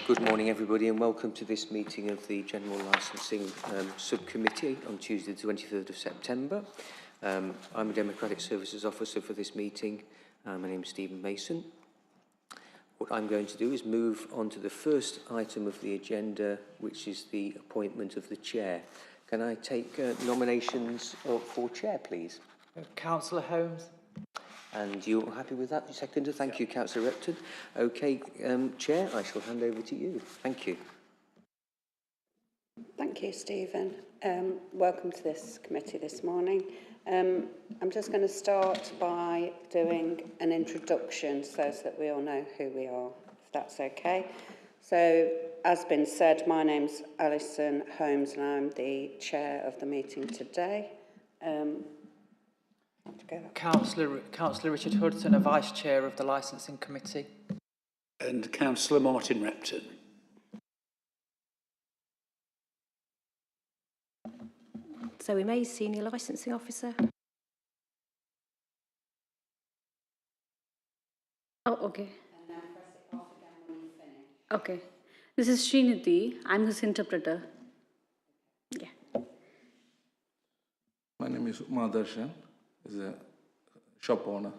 Good morning, everybody, and welcome to this meeting of the General Licensing Subcommittee on Tuesday, the 23rd of September. I'm a Democratic Services Officer for this meeting. My name is Stephen Mason. What I'm going to do is move on to the first item of the agenda, which is the appointment of the chair. Can I take nominations for chair, please? Councillor Holmes. And you're happy with that, seconder? Thank you, Councillor Repton. Okay, Chair, I shall hand over to you. Thank you. Thank you, Stephen. Welcome to this committee this morning. I'm just going to start by doing an introduction so that we all know who we are, if that's okay. So, as been said, my name's Alison Holmes and I'm the chair of the meeting today. Councillor Richard Hudson, a Vice Chair of the Licensing Committee. And Councillor Martin Repton. Zoe May, Senior Licensing Officer. Oh, okay. And then press it off again when you finish. Okay. This is Srinidhi. I'm his interpreter. Yeah. My name is Madarshan. Is a shop owner.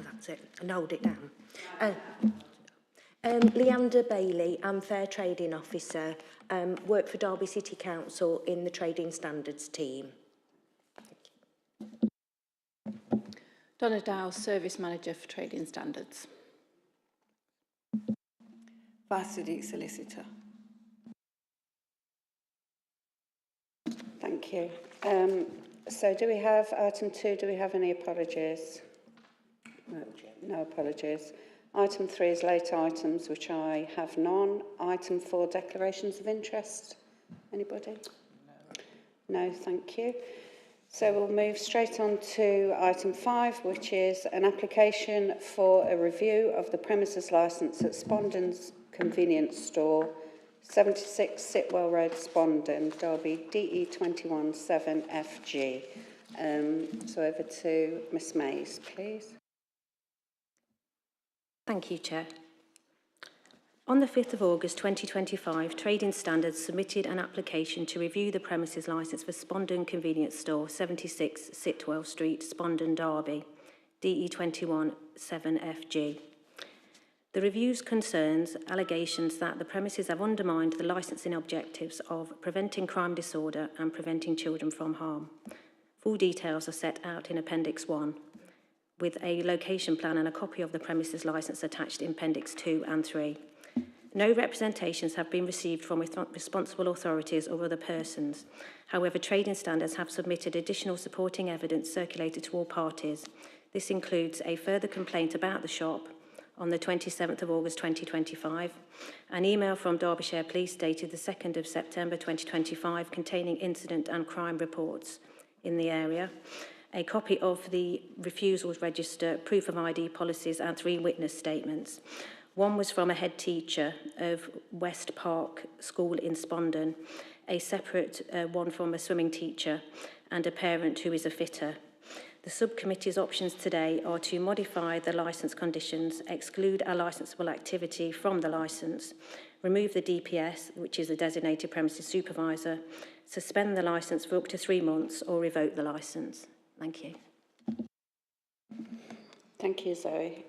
That's it. And hold it down. Leander Bailey, I'm Fair Trading Officer. Work for Derby City Council in the Trading Standards team. Donna Dow, Service Manager for Trading Standards. Vasudeep, Solicitor. Thank you. So do we have item 2, do we have any apologies? No apologies. Item 3 is late items, which I have none. Item 4, declarations of interest. Anybody? No, thank you. So we'll move straight on to item 5, which is an application for a review of the premises licence at Spondon's Convenience Store, 76 Sitwell Road, Spondon, Derby, DE21 7FG. So over to Miss Mays, please. Thank you, Chair. On the 5th of August 2025, Trading Standards submitted an application to review the premises licence for Spondon Convenience Store, 76 Sitwell Street, Spondon, Derby, DE21 7FG. The review's concerns allegations that the premises have undermined the licensing objectives of preventing crime disorder and preventing children from harm. Full details are set out in Appendix 1, with a location plan and a copy of the premises licence attached in Appendix 2 and 3. No representations have been received from responsible authorities or other persons. However, Trading Standards have submitted additional supporting evidence circulated to all parties. This includes a further complaint about the shop on the 27th of August 2025, an email from Derbyshire Police dated the 2nd of September 2025 containing incident and crime reports in the area, a copy of the refusals register, proof of ID policies and 3 witness statements. One was from a head teacher of West Park School in Spondon, a separate one from a swimming teacher, and a parent who is a fitter. The subcommittee's options today are to modify the licence conditions, exclude a licensable activity from the licence, remove the DPS, which is a designated premises supervisor, suspend the licence for up to 3 months, or revoke the licence. Thank you. Thank you, Zoe.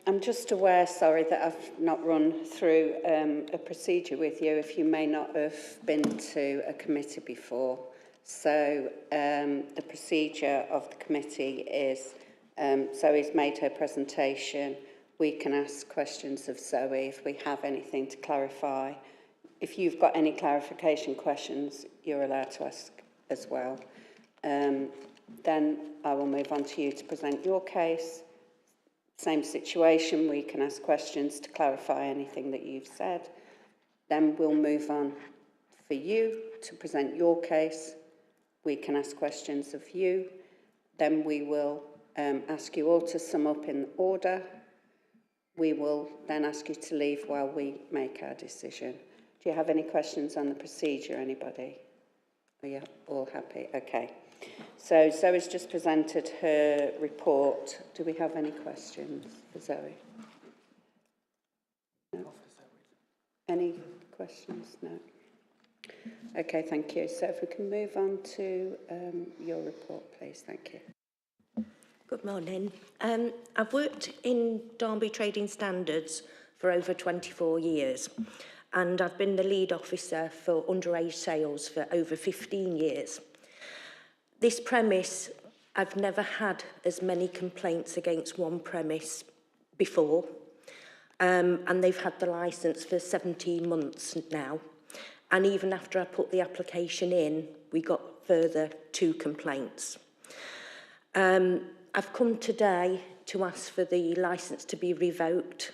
I'm just aware, sorry, that I've not run through a procedure with you if you may not have been to a committee before. So the procedure of the committee is Zoe's made her presentation. We can ask questions of Zoe if we have anything to clarify. If you've got any clarification questions, you're allowed to ask as well. Then I will move on to you to present your case. Same situation, we can ask questions to clarify anything that you've said. Then we'll move on for you to present your case. We can ask questions of you. Then we will ask you all to sum up in order. We will then ask you to leave while we make our decision. Do you have any questions on the procedure, anybody? Are you all happy? Okay. So Zoe's just presented her report. Do we have any questions for Zoe? No? Any questions? No. Okay, thank you. So if we can move on to your report, please. Thank you. Good morning. I've worked in Derby Trading Standards for over 24 years, and I've been the lead officer for underage sales for over 15 years. This premise, I've never had as many complaints against one premise before, and they've had the licence for 17 months now. And even after I put the application in, we got further 2 complaints. I've come today to ask for the licence to be revoked.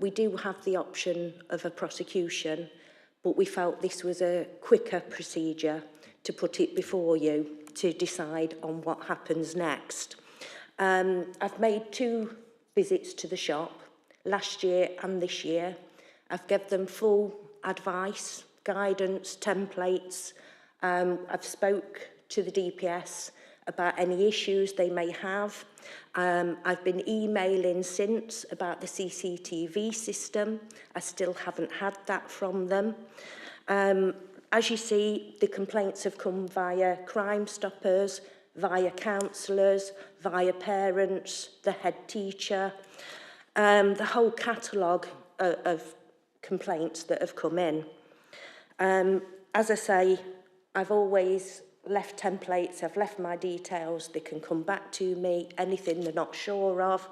We do have the option of a prosecution, but we felt this was a quicker procedure to put it before you to decide on what happens next. I've made 2 visits to the shop, last year and this year. I've given them full advice, guidance, templates. I've spoke to the DPS about any issues they may have. I've been emailing since about the CCTV system. I still haven't had that from them. As you see, the complaints have come via Crime Stoppers, via counsellors, via parents, the head teacher, the whole catalogue of complaints that have come in. As I say, I've always left templates, I've left my details, they can come back to me, anything they're not sure of,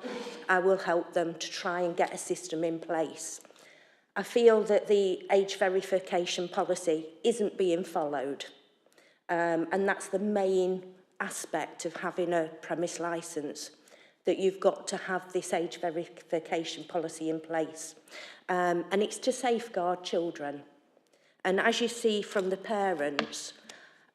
I will help them to try and get a system in place. I feel that the age verification policy isn't being followed, and that's the main aspect of having a premise licence, that you've got to have this age verification policy in place. And it's to safeguard children. And as you see from the parents,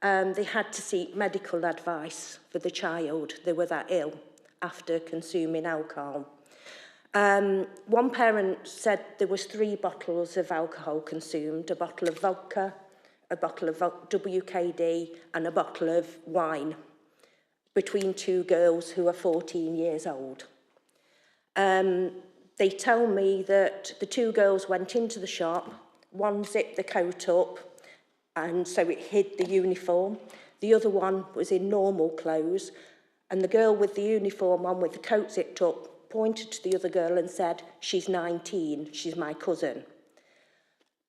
they had to seek medical advice for the child. They were that ill after consuming alcohol. One parent said there was 3 bottles of alcohol consumed, a bottle of vodka, a bottle of WKD and a bottle of wine between 2 girls who are 14 years old. They tell me that the 2 girls went into the shop, one zipped the coat up and so it hid the uniform. The other one was in normal clothes, and the girl with the uniform on with the coat zipped up pointed to the other girl and said, "She's 19, she's my cousin."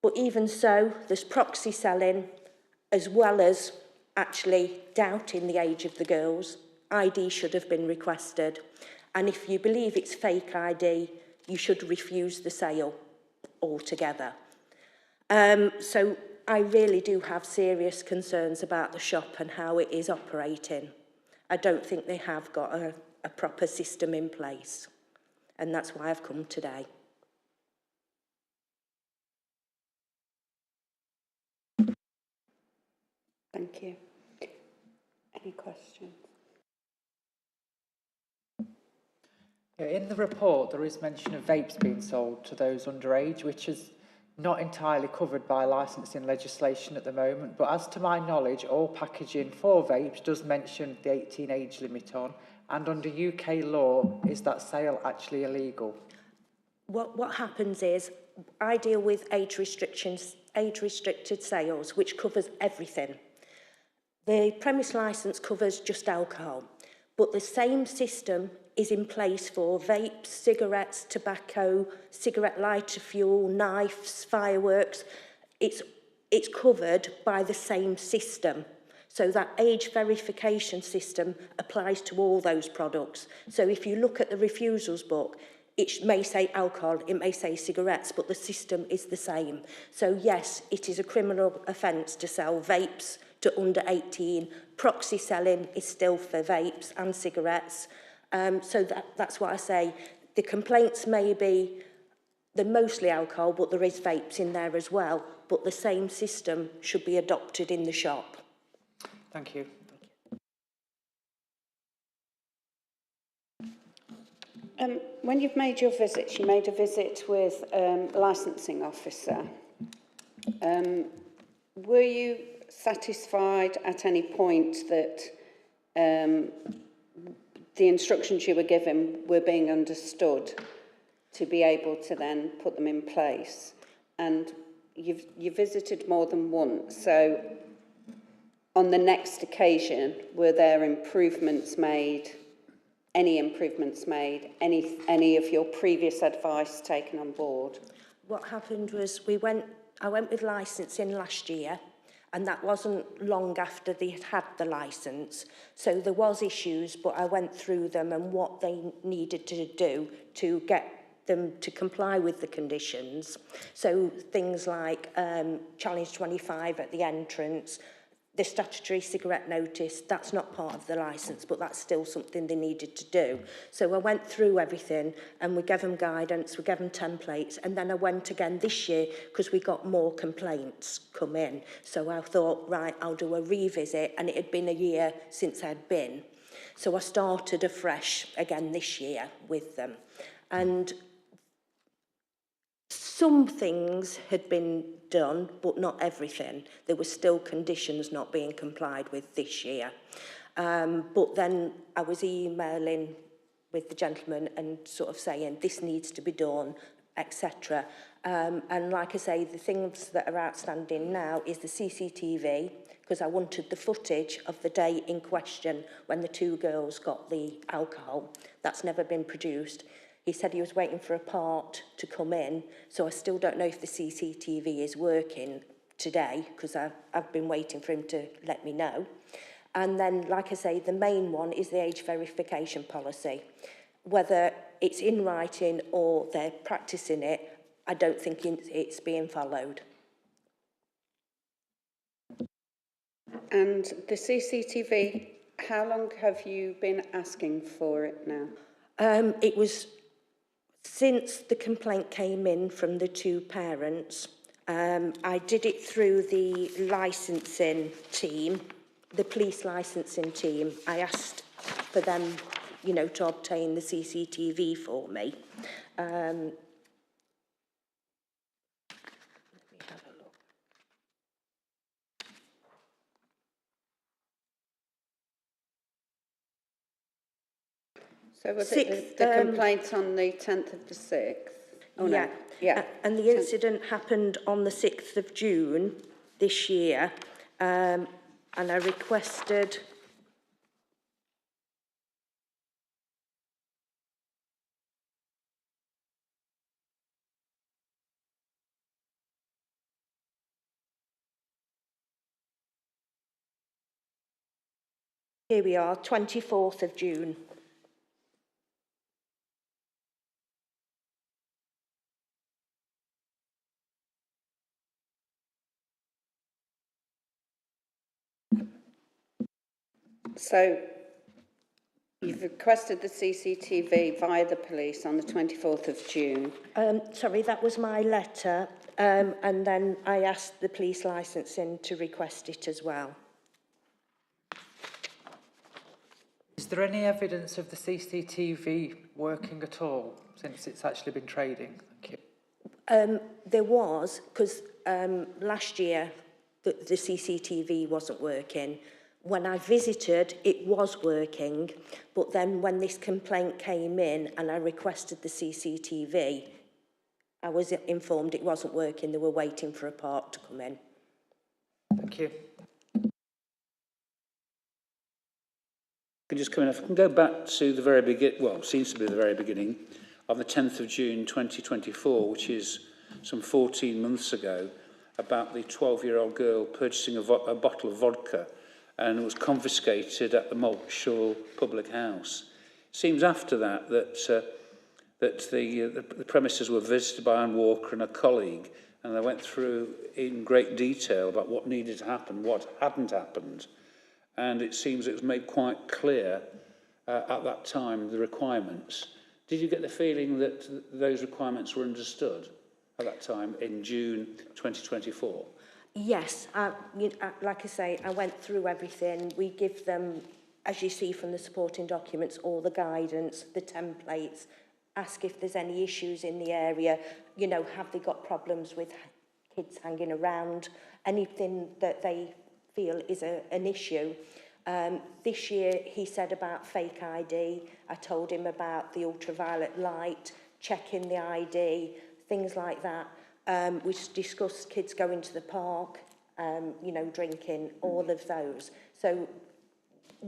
But even so, there's proxy selling, as well as actually doubting the age of the girls. ID should have been requested. And if you believe it's fake ID, you should refuse the sale altogether. So I really do have serious concerns about the shop and how it is operating. I don't think they have got a proper system in place. And that's why I've come today. Thank you. Any questions? In the report, there is mention of vapes being sold to those underage, which is not entirely covered by licensing legislation at the moment. But as to my knowledge, all packaging for vapes does mention the 18 age limit on, and under UK law, is that sale actually illegal? What happens is, I deal with age restricted sales, which covers everything. The premise licence covers just alcohol, but the same system is in place for vapes, cigarettes, tobacco, cigarette lighter fuel, knives, fireworks. It's covered by the same system. So that age verification system applies to all those products. So if you look at the refusals book, it may say alcohol, it may say cigarettes, but the system is the same. So yes, it is a criminal offence to sell vapes to under 18. Proxy selling is still for vapes and cigarettes. So that's what I say. The complaints may be, they're mostly alcohol, but there is vapes in there as well. But the same system should be adopted in the shop. Thank you. When you've made your visits, you made a visit with a licensing officer. Were you satisfied at any point that the instructions you were given were being understood to be able to then put them in place? And you visited more than once, so on the next occasion, were there improvements made? Any improvements made? Any of your previous advice taken on board? What happened was I went with licensing last year, and that wasn't long after they had the licence. So there was issues, but I went through them and what they needed to do to get them to comply with the conditions. So things like Challenge 25 at the entrance, the statutory cigarette notice, that's not part of the licence, but that's still something they needed to do. So I went through everything and we gave them guidance, we gave them templates, and then I went again this year because we got more complaints come in. So I thought, right, I'll do a revisit, and it had been a year since I'd been. So I started afresh again this year with them. And some things had been done, but not everything. There were still conditions not being complied with this year. But then I was emailing with the gentleman and sort of saying, this needs to be done, etc. And like I say, the things that are outstanding now is the CCTV, because I wanted the footage of the day in question when the two girls got the alcohol. That's never been produced. He said he was waiting for a part to come in, so I still don't know if the CCTV is working today, because I've been waiting for him to let me know. And then, like I say, the main one is the age verification policy. Whether it's in writing or they're practising it, I don't think it's being followed. And the CCTV, how long have you been asking for it now? It was since the complaint came in from the two parents. I did it through the licensing team, the police licensing team. I asked for them, you know, to obtain the CCTV for me. Let me have a look. So was it the complaint on the 10th of the 6th? Oh, yeah. No. Yeah. And the incident happened on the 6th of June this year. And I requested... Here we are, 24th of June. So you've requested the CCTV via the police on the 24th of June. Sorry, that was my letter. And then I asked the police licensing to request it as well. Is there any evidence of the CCTV working at all since it's actually been trading? Thank you. There was, because last year the CCTV wasn't working. When I visited, it was working, but then when this complaint came in and I requested the CCTV, I was informed it wasn't working. They were waiting for a part to come in. Thank you. Can just come in. If I can go back to the very beginning, well, seems to be the very beginning, of the 10th of June 2024, which is some 14 months ago, about the 12-year-old girl purchasing a bottle of vodka and was confiscated at the Maltshall public house. It seems after that that the premises were visited by Anne Walker and a colleague, and they went through in great detail about what needed to happen, what hadn't happened. And it seems it was made quite clear at that time, the requirements. Did you get the feeling that those requirements were understood at that time in June 2024? Yes, like I say, I went through everything. We give them, as you see from the supporting documents, all the guidance, the templates, ask if there's any issues in the area, you know, have they got problems with kids hanging around, anything that they feel is an issue. This year he said about fake ID. I told him about the ultraviolet light, checking the ID, things like that. We discussed kids going to the park, you know, drinking, all of those. So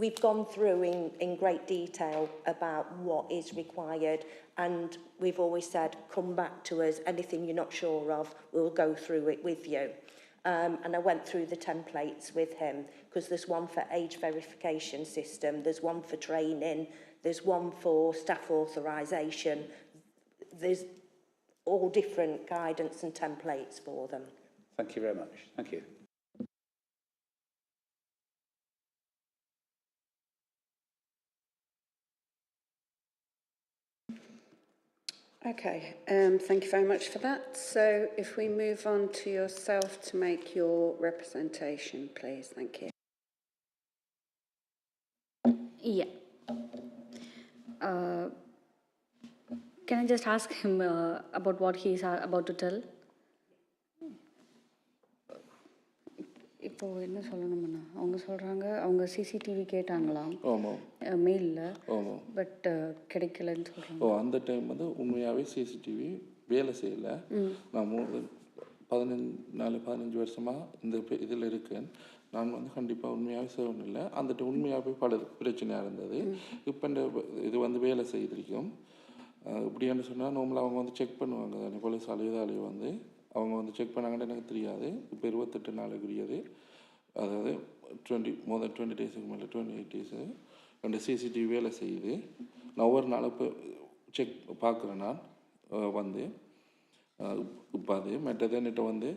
we've gone through in great detail about what is required, and we've always said, come back to us, anything you're not sure of, we'll go through it with you. And I went through the templates with him, because there's one for age verification system, there's one for training, there's one for staff authorisation, there's all different guidance and templates for them. Thank you very much. Thank you. Okay, thank you very much for that. So if we move on to yourself to make your representation, please. Thank you. Yeah. Can I just ask him about what he is about to tell? இப்போ என்ன சொல்லணும்னா அவங்க சொல்கிறாங்க அவங்க CCTV கேட்டாங்களாம் ஆமாம் மெயிலில் ஆமாம் பட் கிடைக்கலன்னு சொல்கிறாங்க. ஓ அந்த டைம் வந்து உண்மையாகவே சிசிடிவி வேலை செய்யலை. நான் 15 வருஷமாக இந்த இதில் இருக்கேன். நான் வந்து கண்டிப்பாக உண்மையாகவே செய்யணும் இல்லை. அந்த உண்மையாகவே பல பிரச்சனையாக இருந்தது. இப்போ இந்த இது வந்து வேலை செய்திருக்கும். இப்படின்னு சொன்னால் நார்மலாக அவங்க வந்து செக் பண்ணுவாங்க தானே, போலீஸ் அலையுதாலேயே வந்து அவங்க வந்து செக் பண்ணாங்கன்னு எனக்கு தெரியாது. இப்போ 28 நாளுக்குரியது, அதாவது more than 20 டேஸுக்கு மேலே 28 டேஸு ரெண்டு சிசிடிவி வேலை செய்யுது. நான் ஒவ்வொரு நாளும் இப்போ செக் பார்க்குறேன். நான் வந்து இப்போ அது மற்றது என்கிட்ட வந்து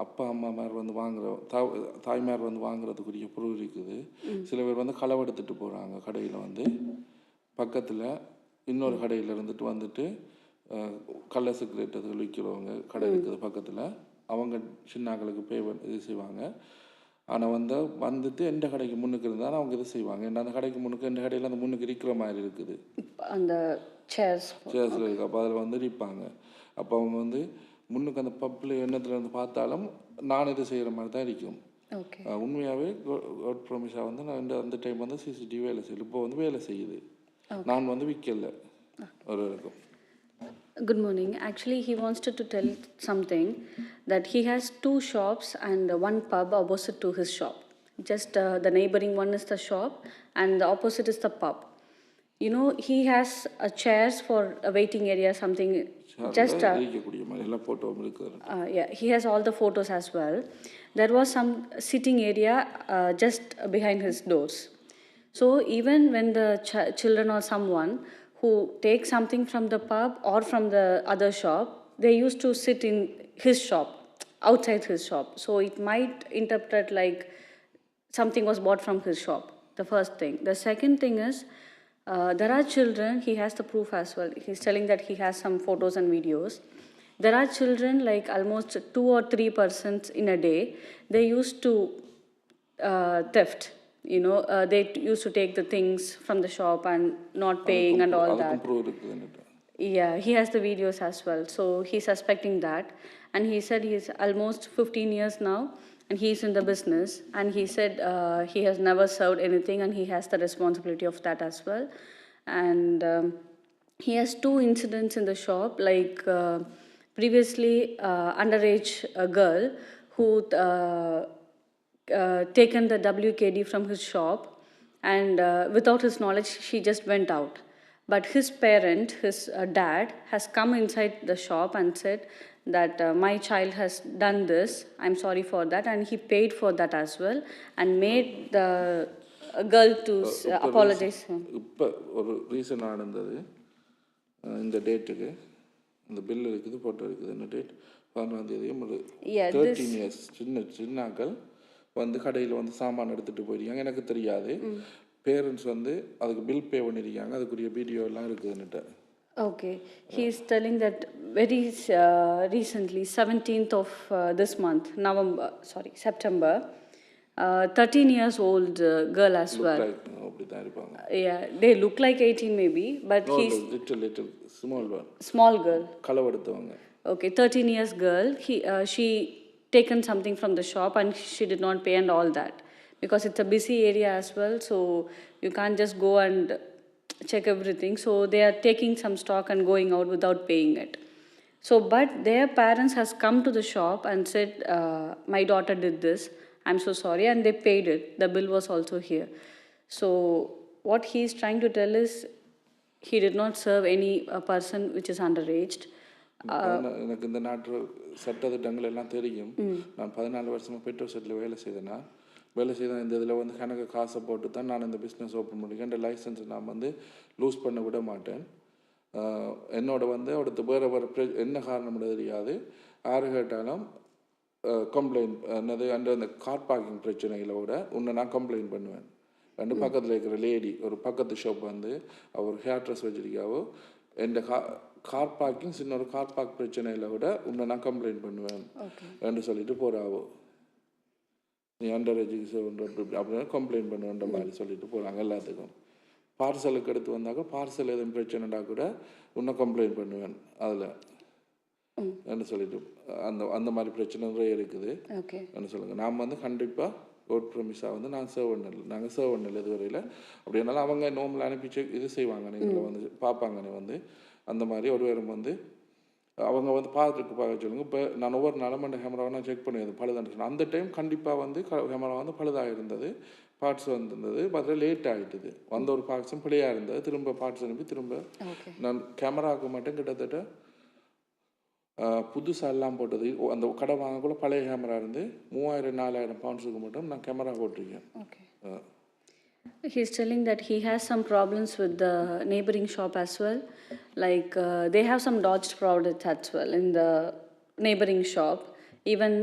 அப்பா அம்மாமார் வந்து தாய்மார் வந்து வாங்குறதுக்குரிய பொருள் இருக்குது. சில பேர் வந்து களவெடுத்துட்டு போகிறாங்க. கடையில் வந்து பக்கத்தில் இன்னொரு கடையில் இருந்துட்டு வந்துட்டு கள்ள சிகரெட் அது விற்கிறவங்க கடை இருக்குது பக்கத்தில், அவங்க சின்னாக்களுக்கு இது செய்வாங்க. ஆனால் வந்துட்டு எந்த கடைக்கு முன்னுக்கு இருந்தாலும் அவங்க இது செய்வாங்க. ஏன்னா அந்த கடைக்கு முன்னுக்கு எந்த கடையில் அந்த முன்னுக்கு இருக்கிற மாதிரி இருக்குது, அந்த சேர்ஸில் இருக்குது. அப்போ அதில் வந்து இருப்பாங்க. அப்போ அவங்க வந்து முன்னுக்கு அந்த பப்பில் எண்ணத்தில் இருந்து பார்த்தாலும் நான் இது செய்கிற மாதிரி தான் இருக்கும். உண்மையாகவே கவர்ட் ப்ராமிஸாக வந்து நான் அந்த டைம் வந்து சிசிடிவி வேலை செய்யல. இப்போ வந்து வேலை செய்யுது. நான் வந்து விற்கல ஒரு இருக்கும். Good morning. Actually, he wants to tell something that he has 2 shops and 1 pub opposite to his shop. Just the neighboring one is the shop and the opposite is the pub. You know, he has chairs for a waiting area, something. Just yeah, he has all the photos as well. There was some sitting area just behind his doors. So even when the children or someone who take something from the pub or from the other shop, they used to sit in his shop, outside his shop. So it might interpret like something was bought from his shop, the first thing. The second thing is, there are children, he has the proof as well. He's telling that he has some photos and videos. There are children, like almost 2 or 3 persons in a day, they used to theft. You know, they used to take the things from the shop and not paying and all that. Yeah, he has the videos as well. So he's suspecting that. And he said he's almost 15 years now and he's in the business. And he said he has never served anything and he has the responsibility of that as well. And he has 2 incidents in the shop, like previously underage girl who taken the WKD from his shop, and without his knowledge she just went out. But his parent, his dad, has come inside the shop and said that my child has done this, I'm sorry for that, and he paid for that as well and made the girl to apologize. இப்போ ஒரு reason ஆனது இந்த டேட்டுக்கு இந்த bill இருக்குது, photo இருக்குது. இந்த date 11ஆம் தேதி 13 இயர்ஸ் சின்னாக்கள் வந்து கடையில் வந்து சாமான் எடுத்துகிட்டு போயிருக்காங்க. எனக்கு தெரியாது. பேரண்ட்ஸ் வந்து அதுக்கு பில் பே பண்ணியிருக்காங்க. அதுக்குரிய வீடியோ எல்லாம் இருக்குதுன்னுட்டு. Okay, he is telling that very recently, 17th of this month, September, 13 years old girl as well. அப்படிதான் இருப்பாங்க. Yeah, they look like 18 maybe, but he's little small one. Small girl. களவெடுத்தவங்க. Okay, 13 years girl. She taken something from the shop and she did not pay and all that. Because it's a busy area as well, so you can't just go and check everything. So they are taking some stock and going out without paying it. So, but their parents has come to the shop and said, my daughter did this, I'm so sorry, and they paid it. The bill was also here. So what he is trying to tell is, he did not serve any person which is underaged. எனக்கு இந்த நாட்டு சட்டத்திட்டங்கள் எல்லாம் தெரியும். நான் 14 வருஷமாக petrol settle வேலை செய்தேன்னா இந்த இதில் வந்து கணக்கு காசை போட்டு தான் நான் இந்த பிஸ்னஸ் ஓப்பன் பண்ணியிருக்கேன். இந்த லைசன்ஸ் நான் வந்து லூஸ் பண்ண விட மாட்டேன். என்னோட வந்து அடுத்து வேறு என்ன காரணம் தெரியாது. யாரு கேட்டாலும் கம்ப்ளைண்ட் என்னது அந்த கார் பார்க்கிங் பிரச்சனைகளோட உன்னை நான் கம்ப்ளைண்ட் பண்ணுவேன். ரெண்டு பக்கத்தில் இருக்கிற லேடி ஒரு பக்கத்து ஷாப் வந்து அவர் ஹேர் ட்ரெஸ் வச்சிருக்காவோ எந்த கார் பார்க்கிங் சின்ன ஒரு கார் பார்க் பிரச்சனையில் விட உன்னை நான் கம்ப்ளைண்ட் பண்ணுவேன் என்று சொல்லிட்டு போகிறாவோ. நீ அண்டர் எஜுகேஷன் அப்படின்னா கம்ப்ளைண்ட் பண்ணுவேன்ற மாதிரி சொல்லிட்டு போகிறாங்க எல்லாத்துக்கும். பார்சலுக்கு எடுத்து வந்தாக்க பார்சல் எதுவும் பிரச்சனைனா கூட உன்னை கம்ப்ளைண்ட் பண்ணுவேன் அதில் என்ன சொல்லிட்டு அந்த மாதிரி பிரச்சனை நிறைய இருக்குது என்ன சொல்லுங்கள். நாம் வந்து கண்டிப்பாக கோட் ப்ரமிஸாக வந்து நாங்கள் சர்வ் பண்ணல இதுவரையில். அப்படின்னாலும் அவங்க நோம்பில் அனுப்பிச்சு இது செய்வாங்க, நீங்களை வந்து பார்ப்பாங்கன்னு வந்து அந்த மாதிரி ஒரு பேரும் வந்து அவங்க வந்து பார்க்க சொல்லுங்க. இப்போ நான் ஒவ்வொரு நாளும் அந்த கேமராவை நான் செக் பண்ணியிருந்தேன் பழுதான்னு. அந்த டைம் கண்டிப்பாக வந்து கேமரா வந்து பழுதாக இருந்தது, பார்ட்ஸ் வந்துருந்தது, பார்த்தா லேட் ஆகிட்டுது. வந்த ஒரு பார்ட்ஸும் பிள்ளையாக இருந்தது. திரும்ப பார்ட்ஸ் அனுப்பி திரும்ப நான் கேமராவுக்கு மட்டும் கிட்டத்தட்ட புதுசாக எல்லாம் போட்டது. அந்த கடை வாங்கக்குள்ள பழைய கேமரா இருந்து 3000-4000 பவுண்ட்ஸுக்கு மட்டும் நான் கேமரா போட்டிருக்கேன். He's telling that he has some problems with the neighboring shop as well. Like they have some dodged products as well in the neighboring shop. Even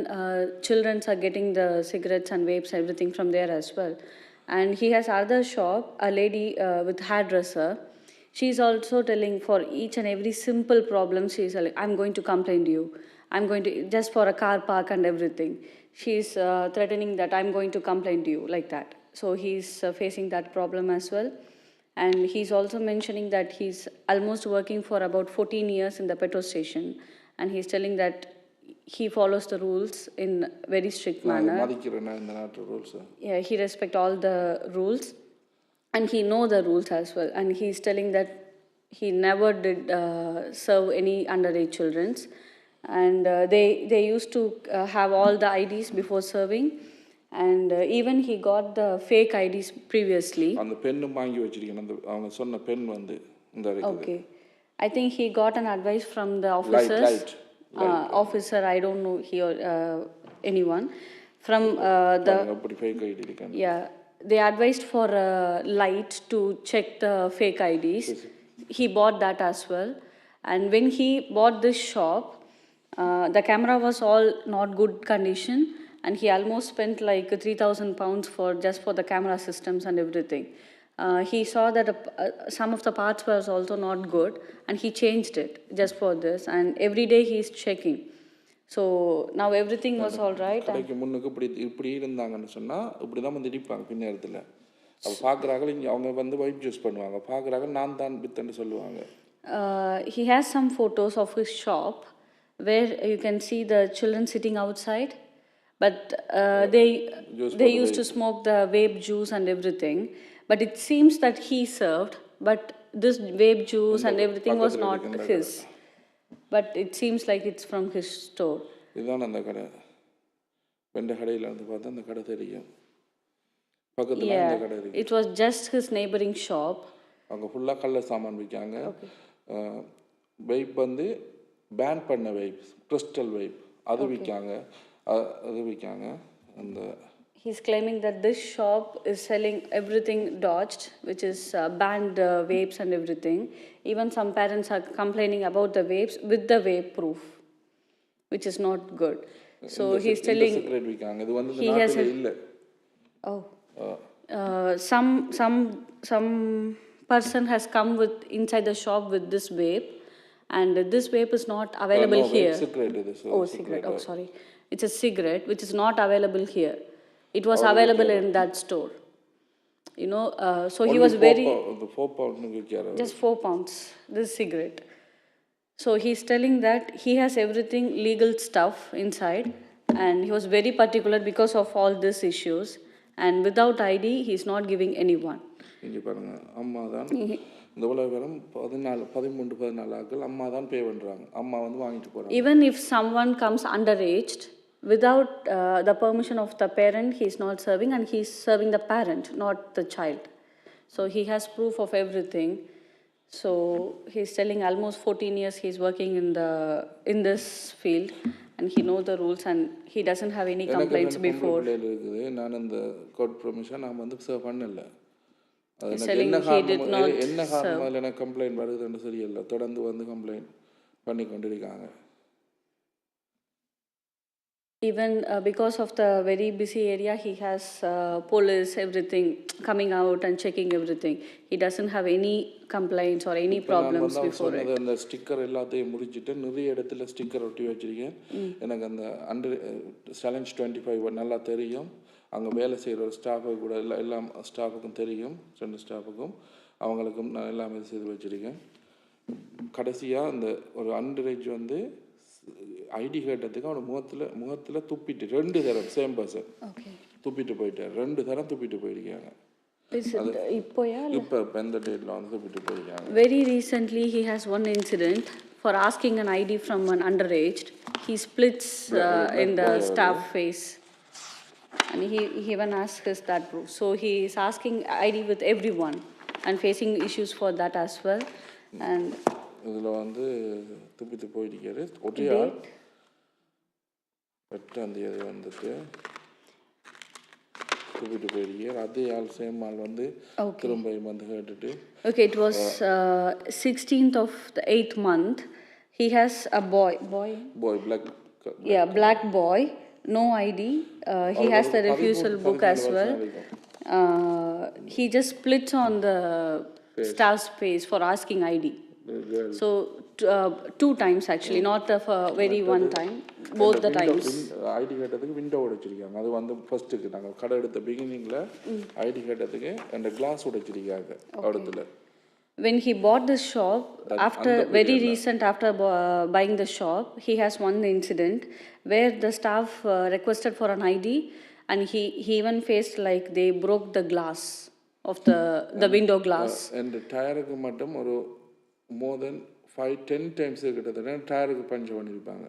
children are getting the cigarettes and vapes, everything from there as well. And he has other shop, a lady with hairdresser. She's also telling for each and every simple problem, she's like, I'm going to complain to you. I'm going to, just for a car park and everything. She's threatening that I'm going to complain to you, like that. So he's facing that problem as well. And he's also mentioning that he's almost working for about 14 years in the petrol station. And he's telling that he follows the rules in very strict manner. Yeah, he respects all the rules. And he knows the rules as well. And he's telling that he never did serve any underage children. And they used to have all the IDs before serving. And even he got the fake IDs previously. அந்த பென்னும் வாங்கி வச்சிருக்கேன். அந்த அவங்க சொன்ன pen வந்து இந்த இருக்குது. Okay. I think he got an advice from the officers. Light. Officer, I don't know he or anyone. From the... Yeah. They advised for light to check the fake IDs. He bought that as well. And when he bought this shop, the camera was all not good condition. And he almost spent like 3,000 pounds just for the camera systems and everything. He saw that some of the parts was also not good, and he changed it just for this. And every day he is checking. So now everything was all right. கடைக்கு முன்னுக்கு இப்படி இருந்தாங்கன்னு சொன்னா இப்படி தான் வந்து இடிப்பாங்க பின்னேரத்தில். அப்போ பார்க்குறாங்க இங்கே அவங்க வந்து வைப் யூஸ் பண்ணுவாங்க, பார்க்குறாங்க நான் தான் வித்தன்னு சொல்லுவாங்க. He has some photos of his shop where you can see the children sitting outside. But they used to smoke the vape juice and everything. But it seems that he served, but this vape juice and everything was not his. But it seems like it's from his store. இதுதான் அந்த கடை. வெண்ட கடையில் வந்து பார்த்தா அந்த கடை தெரியும். பக்கத்துல அந்த கடை இருக்கு. It was just his neighboring shop. அங்க ஃபுல்லா கள்ள சாமான் விற்காங்க. வைப் வந்து பேன் பண்ண வைப், கிறிஸ்டல் வைப் அது விற்காங்க. He's claiming that this shop is selling everything dodged, which is banned vapes and everything. Even some parents are complaining about the vapes with the vape proof, which is not good. So he's telling he has some person has come with inside the shop with this vape, and this vape is not available here. Cigarette. Oh, sorry. It's a cigarette which is not available here. It was available in that store. You know, so he was very... The 4 pounds. Just 4 pounds, this cigarette. So he's telling that he has everything legal stuff inside, and he was very particular because of all these issues. And without ID, he's not giving anyone. இங்கே பாருங்கள், அம்மா தான் இந்த உலக பேரும் 14 ஆக்கள் அம்மா தான் பே பண்ணுறாங்க. அம்மா வந்து வாங்கிட்டு போகிறாங்க. Even if someone comes underaged, without the permission of the parent, he's not serving, and he's serving the parent, not the child. So he has proof of everything. So he's telling almost 14 years he's working in this field, and he knows the rules, and he doesn't have any complaints before. இருக்குது, நான் இந்த court ப்ரொமிஷன் நான் வந்து serve பண்ணல. He's telling he did not என்ன காரணமாக serve. எனக்கு complaint வருதுன்னு சரியில்லை, தொடர்ந்து வந்து கம்ப்ளைண்ட் பண்ணி கொண்டிருக்காங்க. Even because of the very busy area, he has police, everything coming out and checking everything. He doesn't have any complaints or any problems before it. அந்த ஸ்டிக்கர் எல்லாத்தையும் முடிச்சுட்டு நிறைய இடத்துல ஸ்டிக்கர் ஒட்டி வச்சிருக்கேன். எனக்கு அந்த அண்டர் சேலஞ்ச் 25 நல்லா தெரியும். அங்கே வேலை செய்கிற ஒரு ஸ்டாஃபு கூட எல்லா ஸ்டாஃபுக்கும் தெரியும், 2 ஸ்டாஃபுக்கும் அவங்களுக்கும் நான் எல்லாமே செய்து வச்சுருக்கேன். கடைசியாக அந்த ஒரு அண்டரேஜ் வந்து ஐடி கேட்டதுக்கு அவனை முகத்தில் துப்பிட்டு 2 தரம் சேம் பர்சன் துப்பிட்டு போயிட்டார். 2 தரம் துப்பிட்டு போயிருக்காங்க. இப்போ எந்த டேட்டில் வந்து துப்பிட்டு போயிருக்காங்க. Very recently he has one incident for asking an ID from an underaged. He splits in the staff face, and he even asks us that proof. So he is asking ID with everyone and facing issues for that as well. And இதில் வந்து துப்பிட்டு போயிருக்காரு. ஒரே ஆள் 8ஆம் தேதி வந்துட்டு துப்பிட்டு போயிருக்காரு. அதே ஆள் சேம் ஆள் வந்து திரும்ப வந்து கேட்டுட்டு. Okay, it was 16th of the 8th month. He has a boy, black boy, no ID. He has the refusal book as well. He just splits on the staff's face for asking ID. So 2 times actually, not for very one time, both the times. ID கேட்டதுக்கு window உடைச்சிருக்காங்க. அது வந்து ஃபர்ஸ்ட்டுக்கு நாங்கள் கடை எடுத்த பிகினிங்கில் ID கேட்டதுக்கு அந்த class உடைச்சிருக்காங்க இடத்துல. When he bought this shop, after buying the shop, he has one incident where the staff requested for an ID, and he even faced like they broke the glass of the window glass. And டயருக்கு மட்டும் ஒரு more than 5-10 times கிட்டத்தட்ட டயருக்கு punch பண்ணியிருப்பாங்க.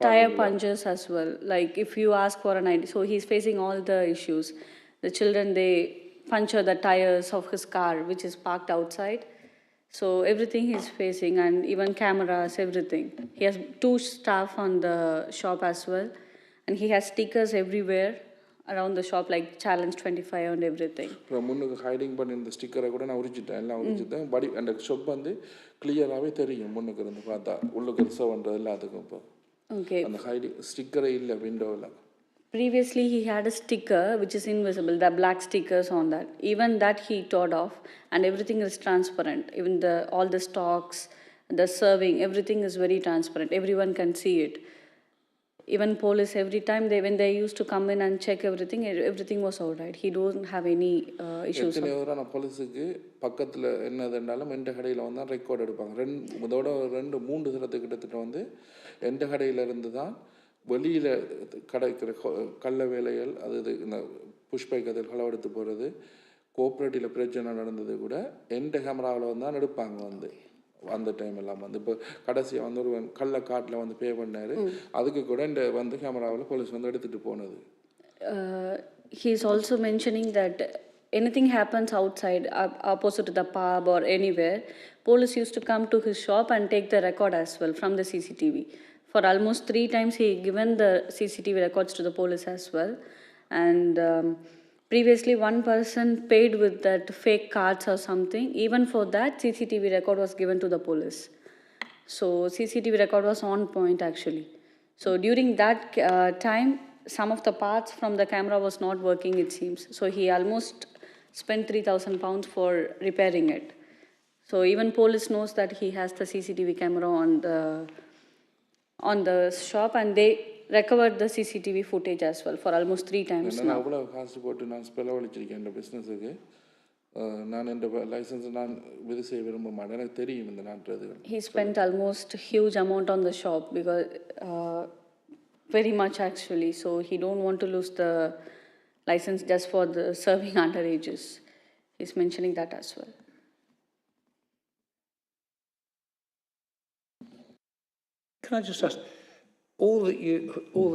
Tire punches as well. Like if you ask for an ID, so he's facing all the issues. The children, they puncture the tires of his car, which is parked outside. So everything he's facing, and even cameras, everything. He has 2 staff on the shop as well, and he has stickers everywhere around the shop, like challenge 25 and everything. அப்புறம் முன்னுக்கு hiding பண்ணி இந்த ஸ்டிக்கரை கூட நான் உரிச்சிட்டேன், எல்லாம் உரிச்சிட்டேன். படி அந்த shop வந்து கிளியராகவே தெரியும் முன்னுக்கு இருந்து பார்த்தா, உள்ளுக்கு ரிசர்வ் பண்ணுறது எல்லாத்துக்கும். இப்போ அந்த ஹைடிங் ஸ்டிக்கரே இல்லை விண்டோவில். Previously, he had a sticker which is invisible, the black stickers on that. Even that he tore off, and everything is transparent. Even all the stocks, the serving, everything is very transparent. Everyone can see it. Even police, every time when they used to come in and check everything was all right. He don't have any issues. எத்தனை தடவை நான் போலீஸுக்கு பக்கத்தில் என்னதுனாலும் எந்த கடையில் வந்து record எடுப்பாங்க. இதோட 2-3 தடத்துக்கு கிட்டத்தட்ட வந்து எந்த கடையிலேருந்து தான் வெளியில் கிடைக்கிற கள்ள வேலைகள், அது இந்த புஷ்பை கதில் களவெடுத்து போகிறது, கோஆப்ரேட்டிவில் பிரச்சனை நடந்தது கூட எந்த கேமராவில் வந்து தான் எடுப்பாங்க. வந்து அந்த டைம் எல்லாம் வந்து இப்போ கடைசியாக வந்து ஒரு கள்ள காட்டில் வந்து பே பண்ணார், அதுக்கு கூட இந்த வந்து கேமராவில் போலீஸ் வந்து எடுத்துகிட்டு போனது. He is also mentioning that anything happens outside, opposite to the pub or anywhere, police used to come to his shop and take the record as well from the CCTV. For almost 3 times he given the CCTV records to the police as well. And previously one person paid with that fake cards or something. Even for that, CCTV record was given to the police. So CCTV record was on point actually. So during that time, some of the parts from the camera was not working, it seems. So he almost spent 3,000 pounds for repairing it. So even police knows that he has the CCTV camera on the shop, and they recovered the CCTV footage as well for almost 3 times now. அவ்வளோ காசு போட்டு நான் செலவழிச்சிருக்கேன் இந்த பிஸ்னஸுக்கு. நான் என்ற licence நான் விதி செய்ய விரும்ப மாட்டேன் எனக்கு தெரியும் இந்த நாட்டு He spent almost a huge amount on the shop because very much actually, so he don't want to lose the license just for the serving underages. He's mentioning that as well. Can I just ask, all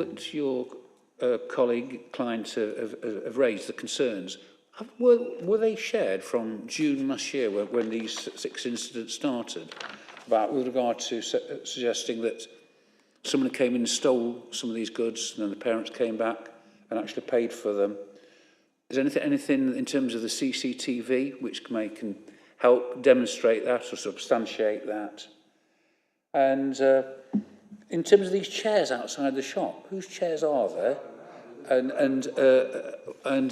that your colleague clients have raised, the concerns, were they shared from June last year when these 6 incidents started, about with regard to suggesting that someone came in and stole some of these goods and then the parents came back and actually paid for them? Is there anything in terms of the CCTV which can help demonstrate that or substantiate that? And in terms of these chairs outside the shop, whose chairs are there? And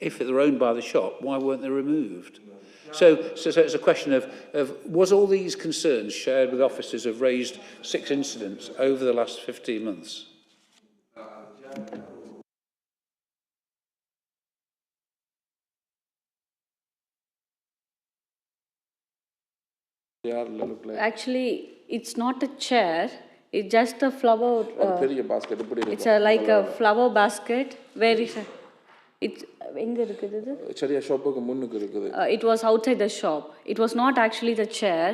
if they're owned by the shop, why weren't they removed? So it's a question of was all these concerns shared with officers who've raised 6 incidents over the last 15 months? look like Actually, it's not a chair, it's just a flower. பெரிய basket இப்படி It's like a flower basket where it's எங்க இருக்குது இது? சரியா ஷாப்புக்கு முன்னுக்கு இருக்குது. It was outside the shop. It was not actually the chair.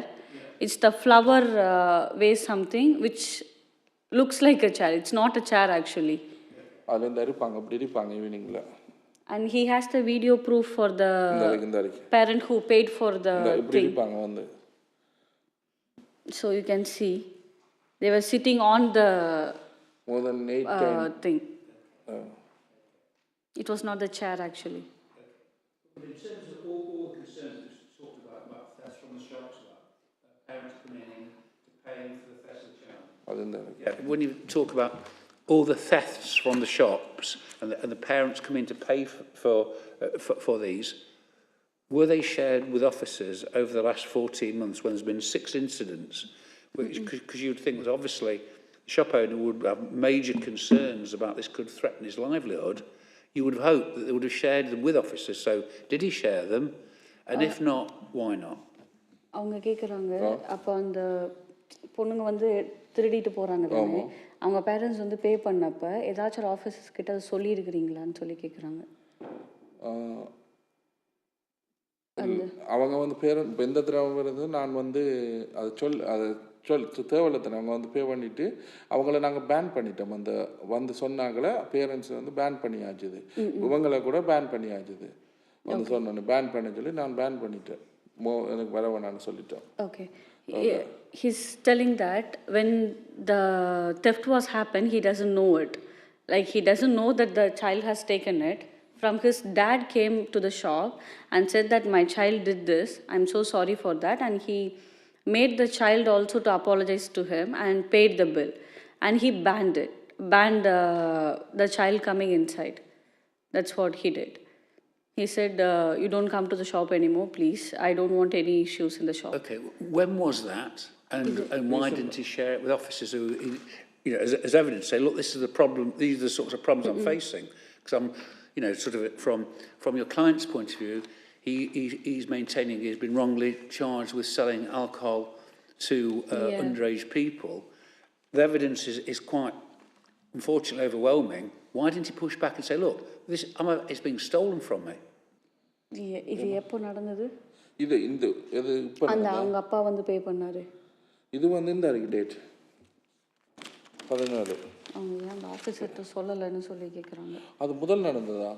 It's the flower vase something which looks like a chair. It's not a chair actually. அதுல இந்த இருப்பாங்க அப்படி இருப்பாங்க ஈவினிங்ல. And he has the video proof for the parent who paid for the thing. So you can see they were sitting on the more than 8 thing. It was not the chair actually. But in terms of all the concerns that we talked about theft from the shops, about parents coming in to pay for the theft of the child. Yeah, when you talk about all the thefts from the shops and the parents come in to pay for these, were they shared with officers over the last 14 months when there's been 6 incidents? Because you'd think that obviously the shop owner would have major concerns about this could threaten his livelihood. You would have hoped that they would have shared them with officers. So did he share them? And if not, why not? அவங்க கேக்குறாங்க அப்ப அந்த பொண்ணுங்க வந்து திருடிட்டு போறாங்க தானே அவங்க பேரண்ட்ஸ் வந்து பே பண்ணப்ப ஏதாச்சும் ஆபீசர்ஸ் கிட்ட அதை சொல்லி இருக்கீங்களான்னு சொல்லி கேக்குறாங்க அவங்க வந்து பேரண்ட் எந்த தடவை வருது நான் வந்து அது தேவையில்லை அவங்க வந்து பே பண்ணிட்டு அவங்கள நாங்கள் பேன் பண்ணிட்டோம் அந்த வந்து சொன்னாங்களே பேரண்ட்ஸ் வந்து பேன் பண்ணியாச்சுது இவங்களை கூட பேன் பண்ணியாச்சுது வந்து சொன்னோன்னு பேன் பண்ண சொல்லி நான் பேன் பண்ணிட்டேன் எனக்கு வர வேணான்னு சொல்லிட்டேன் okay he's telling that when the theft was happened he doesn't know it like he doesn't know that the child has taken it from his dad came to the shop and said that my child did this I'm so sorry for that and he made the child also to apologize to him and paid the bill and he banned the child coming inside. That's what he did. He said you don't come to the shop anymore please I don't want any issues in the shop. Okay, when was that and why didn't he share it with officers who as evidence say look this is the problem these are the sorts of problems I'm facing because I'm sort of from your client's point of view he's maintaining he's been wrongly charged with selling alcohol to underage people. The evidence is quite, unfortunately, overwhelming. Why didn't he push back and say, look, it's being stolen from me? இது எப்போ நடந்தது இது அந்த அவங்க அப்பா வந்து பே பண்ணாரு இது வந்து இந்த டேட் 14 அவங்க அந்த ஆஃபீஸர்கிட்ட சொல்லலைன்னு சொல்லி கேட்குறாங்க அது முதல் நடந்ததா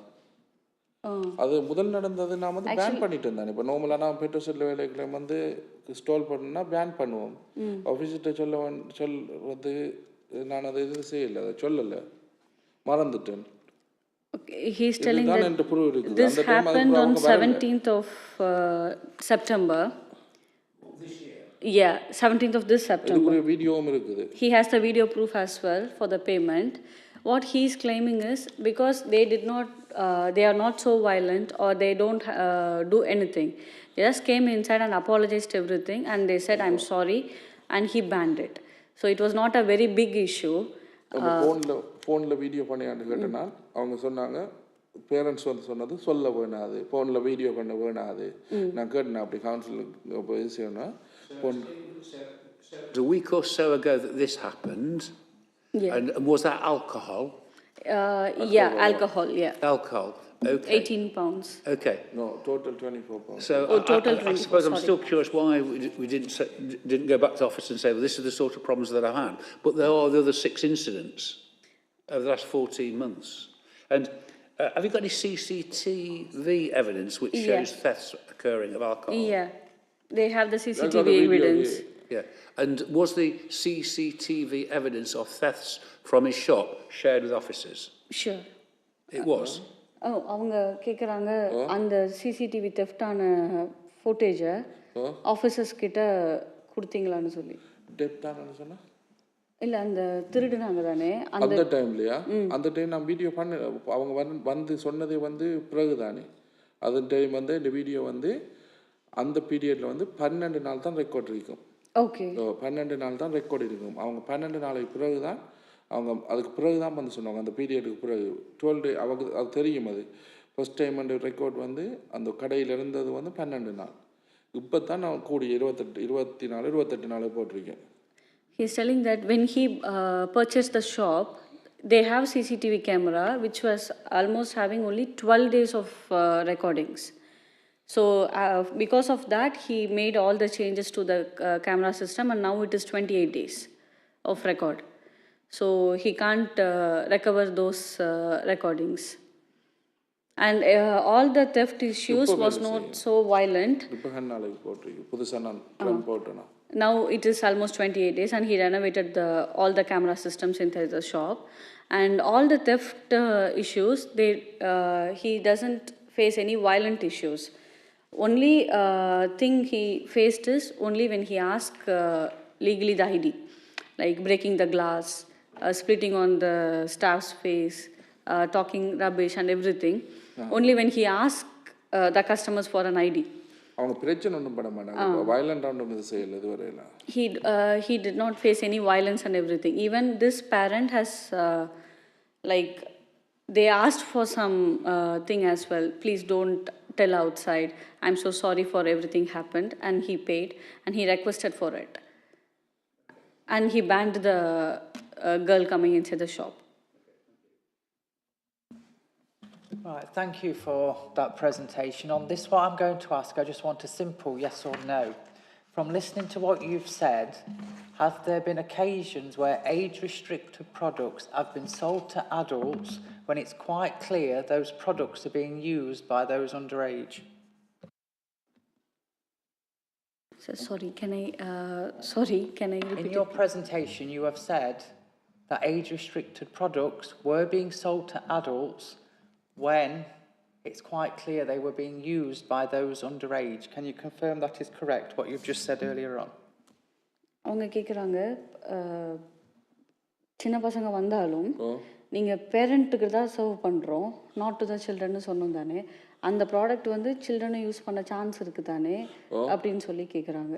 அது முதல் நடந்தது நான் வந்து பேன் பண்ணிட்டு இருந்தேன் இப்போ நார்மலாக நான் பெட்ரோல் செல்ல வேலைகளை வந்து ஸ்டால் பண்ணா பேன் பண்ணுவோம் ஆஃபீஸர்கிட்ட சொல்றது நான் அதை எதுவும் செய்யலை அதை சொல்லலை மறந்துட்டேன். He's telling that this happened on 17th of September. This year? Yeah, 17th of this September. He has the video proof as well for the payment. What he's claiming is because they did not, they are not so violent or they don't do anything. They just came inside and apologized everything and they said, I'm sorry, and he banned it. So it was not a very big issue. ஃபோனில் video பண்ணியாண்டு கேட்டனால் அவங்க சொன்னாங்க parents வந்து சொன்னது சொல்ல வேணாது, ஃபோனில் video பண்ண வேணாது. நான் கேட்டேன் அப்படி கவுன்சிலுக்கு போய் செய்யணும். A week or so ago that this happened. Yeah. And was that alcohol? Yeah, alcohol, yeah. Alcohol. Okay. 18 pounds. Okay. No, total 24 pounds. So total I 24, suppose I'm sorry. still curious why we didn't go back to office and say, well, this is the sort of problems that I've had. But there are the other 6 incidents over the last 14 months. And have you got any CCTV evidence which shows thefts occurring of alcohol? Yeah, they have the I got CCTV the video evidence. here. Yeah. And was the CCTV evidence of thefts from his shop shared with officers? Sure. It was? அவங்க கேட்குறாங்க அந்த CCTV தெஃப்டான ஃபுட்டேஜை officers கிட்ட கொடுத்தீங்களான்னு சொல்லி. டெப்தானு சொன்னா இல்லை அந்த திருடுனாங்க தானே அந்த டைம்லையா? அந்த டைம் நான் வீடியோ பண்ண அவங்க வந்து சொன்னதே வந்து பிறகு தானே. அந்த டைம் வந்து இந்த வீடியோ வந்து அந்த பீரியடில் வந்து 12 நாள் தான் ரெக்கார்ட் இருக்கும். ஓகே. 12 நாள் தான் ரெக்கார்ட் இருக்கும். அவங்க 12 நாளைக்கு பிறகு தான் அவங்க அதுக்கு பிறகு தான் வந்து சொன்னாங்க. அந்த பீரியடுக்கு பிறகு 12 டே அவங்க அது தெரியும். அது ஃபர்ஸ்ட் டைம் அந்த ரெக்கார்ட் வந்து அந்த கடையில் இருந்தது வந்து 12 நாள். இப்போ தான் நான் கூடி 24 நாள் போட்டிருக்கேன். He is telling that when he purchased the shop, they have CCTV camera which was almost having only 12 days of recordings. So because of that, he made all the changes to the camera system, and now it is 28 days of record. So he can't recover those recordings. And all the theft issues was not so violent. Now it is almost 28 days, and he renovated all the camera systems inside the shop. And all the theft issues, he doesn't face any violent issues. Only thing he faced is only when he asked legally the ID, like breaking the glass, splitting on the staff's face, talking rubbish and everything. Only when he asked the customers for an ID. அவங்க பிரச்சனை ஒன்றும் பண்ண மாட்டாங்க. வயலண்டாக ஒன்றும் இது செய்யலை இதுவரையில். He did not face any violence and everything. Even this parent has they asked for some thing as well. Please don't tell outside. I'm so sorry for everything happened, and he paid and he requested for it. And he banned the girl coming into the shop. Right, thank you for that presentation. On this, what I'm going to ask, I just want a simple yes or no. From listening to what you've said, have there been occasions where age-restricted products have been sold to adults when it's quite clear those products are being used by those underage? So, sorry, can I repeat? In your presentation, you have said that age-restricted products were being sold to adults when it's quite clear they were being used by those underage. Can you confirm that is correct, what you've just said earlier on? அவங்க கேட்குறாங்க சின்ன பசங்க வந்தாலும் நீங்கள் பேரண்ட்டுக்கு தான் serve பண்ணுறோம், not to the சில்ட்ரன்னு சொன்னோம் தானே, அந்த ப்ராடக்ட் வந்து சில்ட்ரனை யூஸ் பண்ண சான்ஸ் இருக்குது தானே அப்படின்னு சொல்லி கேட்குறாங்க.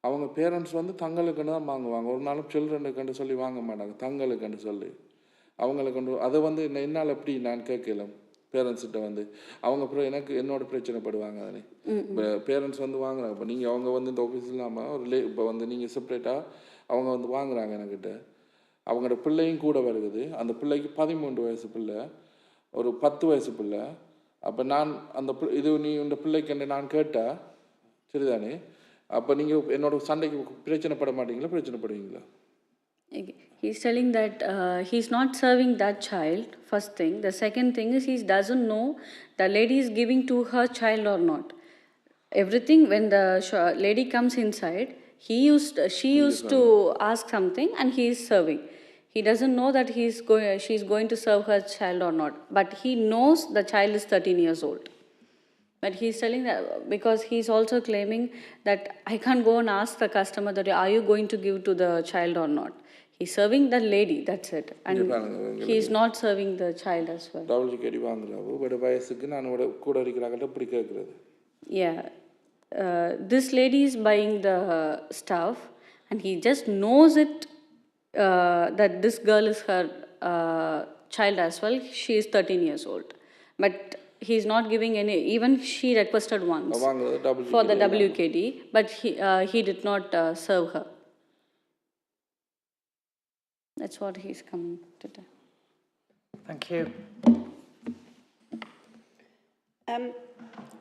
அவங்க பேரண்ட்ஸ் வந்து தங்களுக்குன்னு தான் வாங்குவாங்க. ஒரு நாளும் சில்ட்ரனுக்குன்னு சொல்லி வாங்க மாட்டாங்க, தங்களுக்குன்னு சொல்லி அவங்களுக்கு. அதை வந்து என்னால் எப்படி நான் கேட்கல பேரண்ட்ஸ்கிட்ட வந்து. அவங்க அப்புறம் என்னோட பிரச்சனைப்படுவாங்க தானே. பேரண்ட்ஸ் வந்து வாங்குறாங்க. இப்போ நீங்கள் அவங்க வந்து இந்த ஆஃபீஸ் இல்லாமல் இப்போ வந்து நீங்கள் செப்பரேட்டாக அவங்க வந்து வாங்குறாங்க என்கிட்ட. அவங்களோட பிள்ளையும் கூட வருகுது. அந்த பிள்ளைக்கு 13 வயசு பிள்ளை, ஒரு 10 வயசு பிள்ளை. அப்போ நான் அந்த நீ இந்த பிள்ளைக்கு நான் கேட்டால் சரிதானே, அப்போ நீங்கள் என்னோட சண்டைக்கு பிரச்சனைப்பட மாட்டீங்களா, பிரச்சனைப்படுவீங்களா? He's telling that he's not serving that child, first thing. The second thing is he doesn't know the lady is giving to her child or not. Everything, when the lady comes inside, she used to ask something and he is serving. He doesn't know that she's going to serve her child or not. But he knows the child is 13 years old. But he's telling that because he's also claiming that I can't go and ask the customer that are you going to give to the child or not. He's serving the lady, that's it. And he's not serving the child as well. Yeah. This lady is buying the stuff and he just knows it that this girl is her child as well. She is 13 years old. but he's not giving any, even she requested once for the WKD, but he did not serve her. That's what he's coming today. Thank you.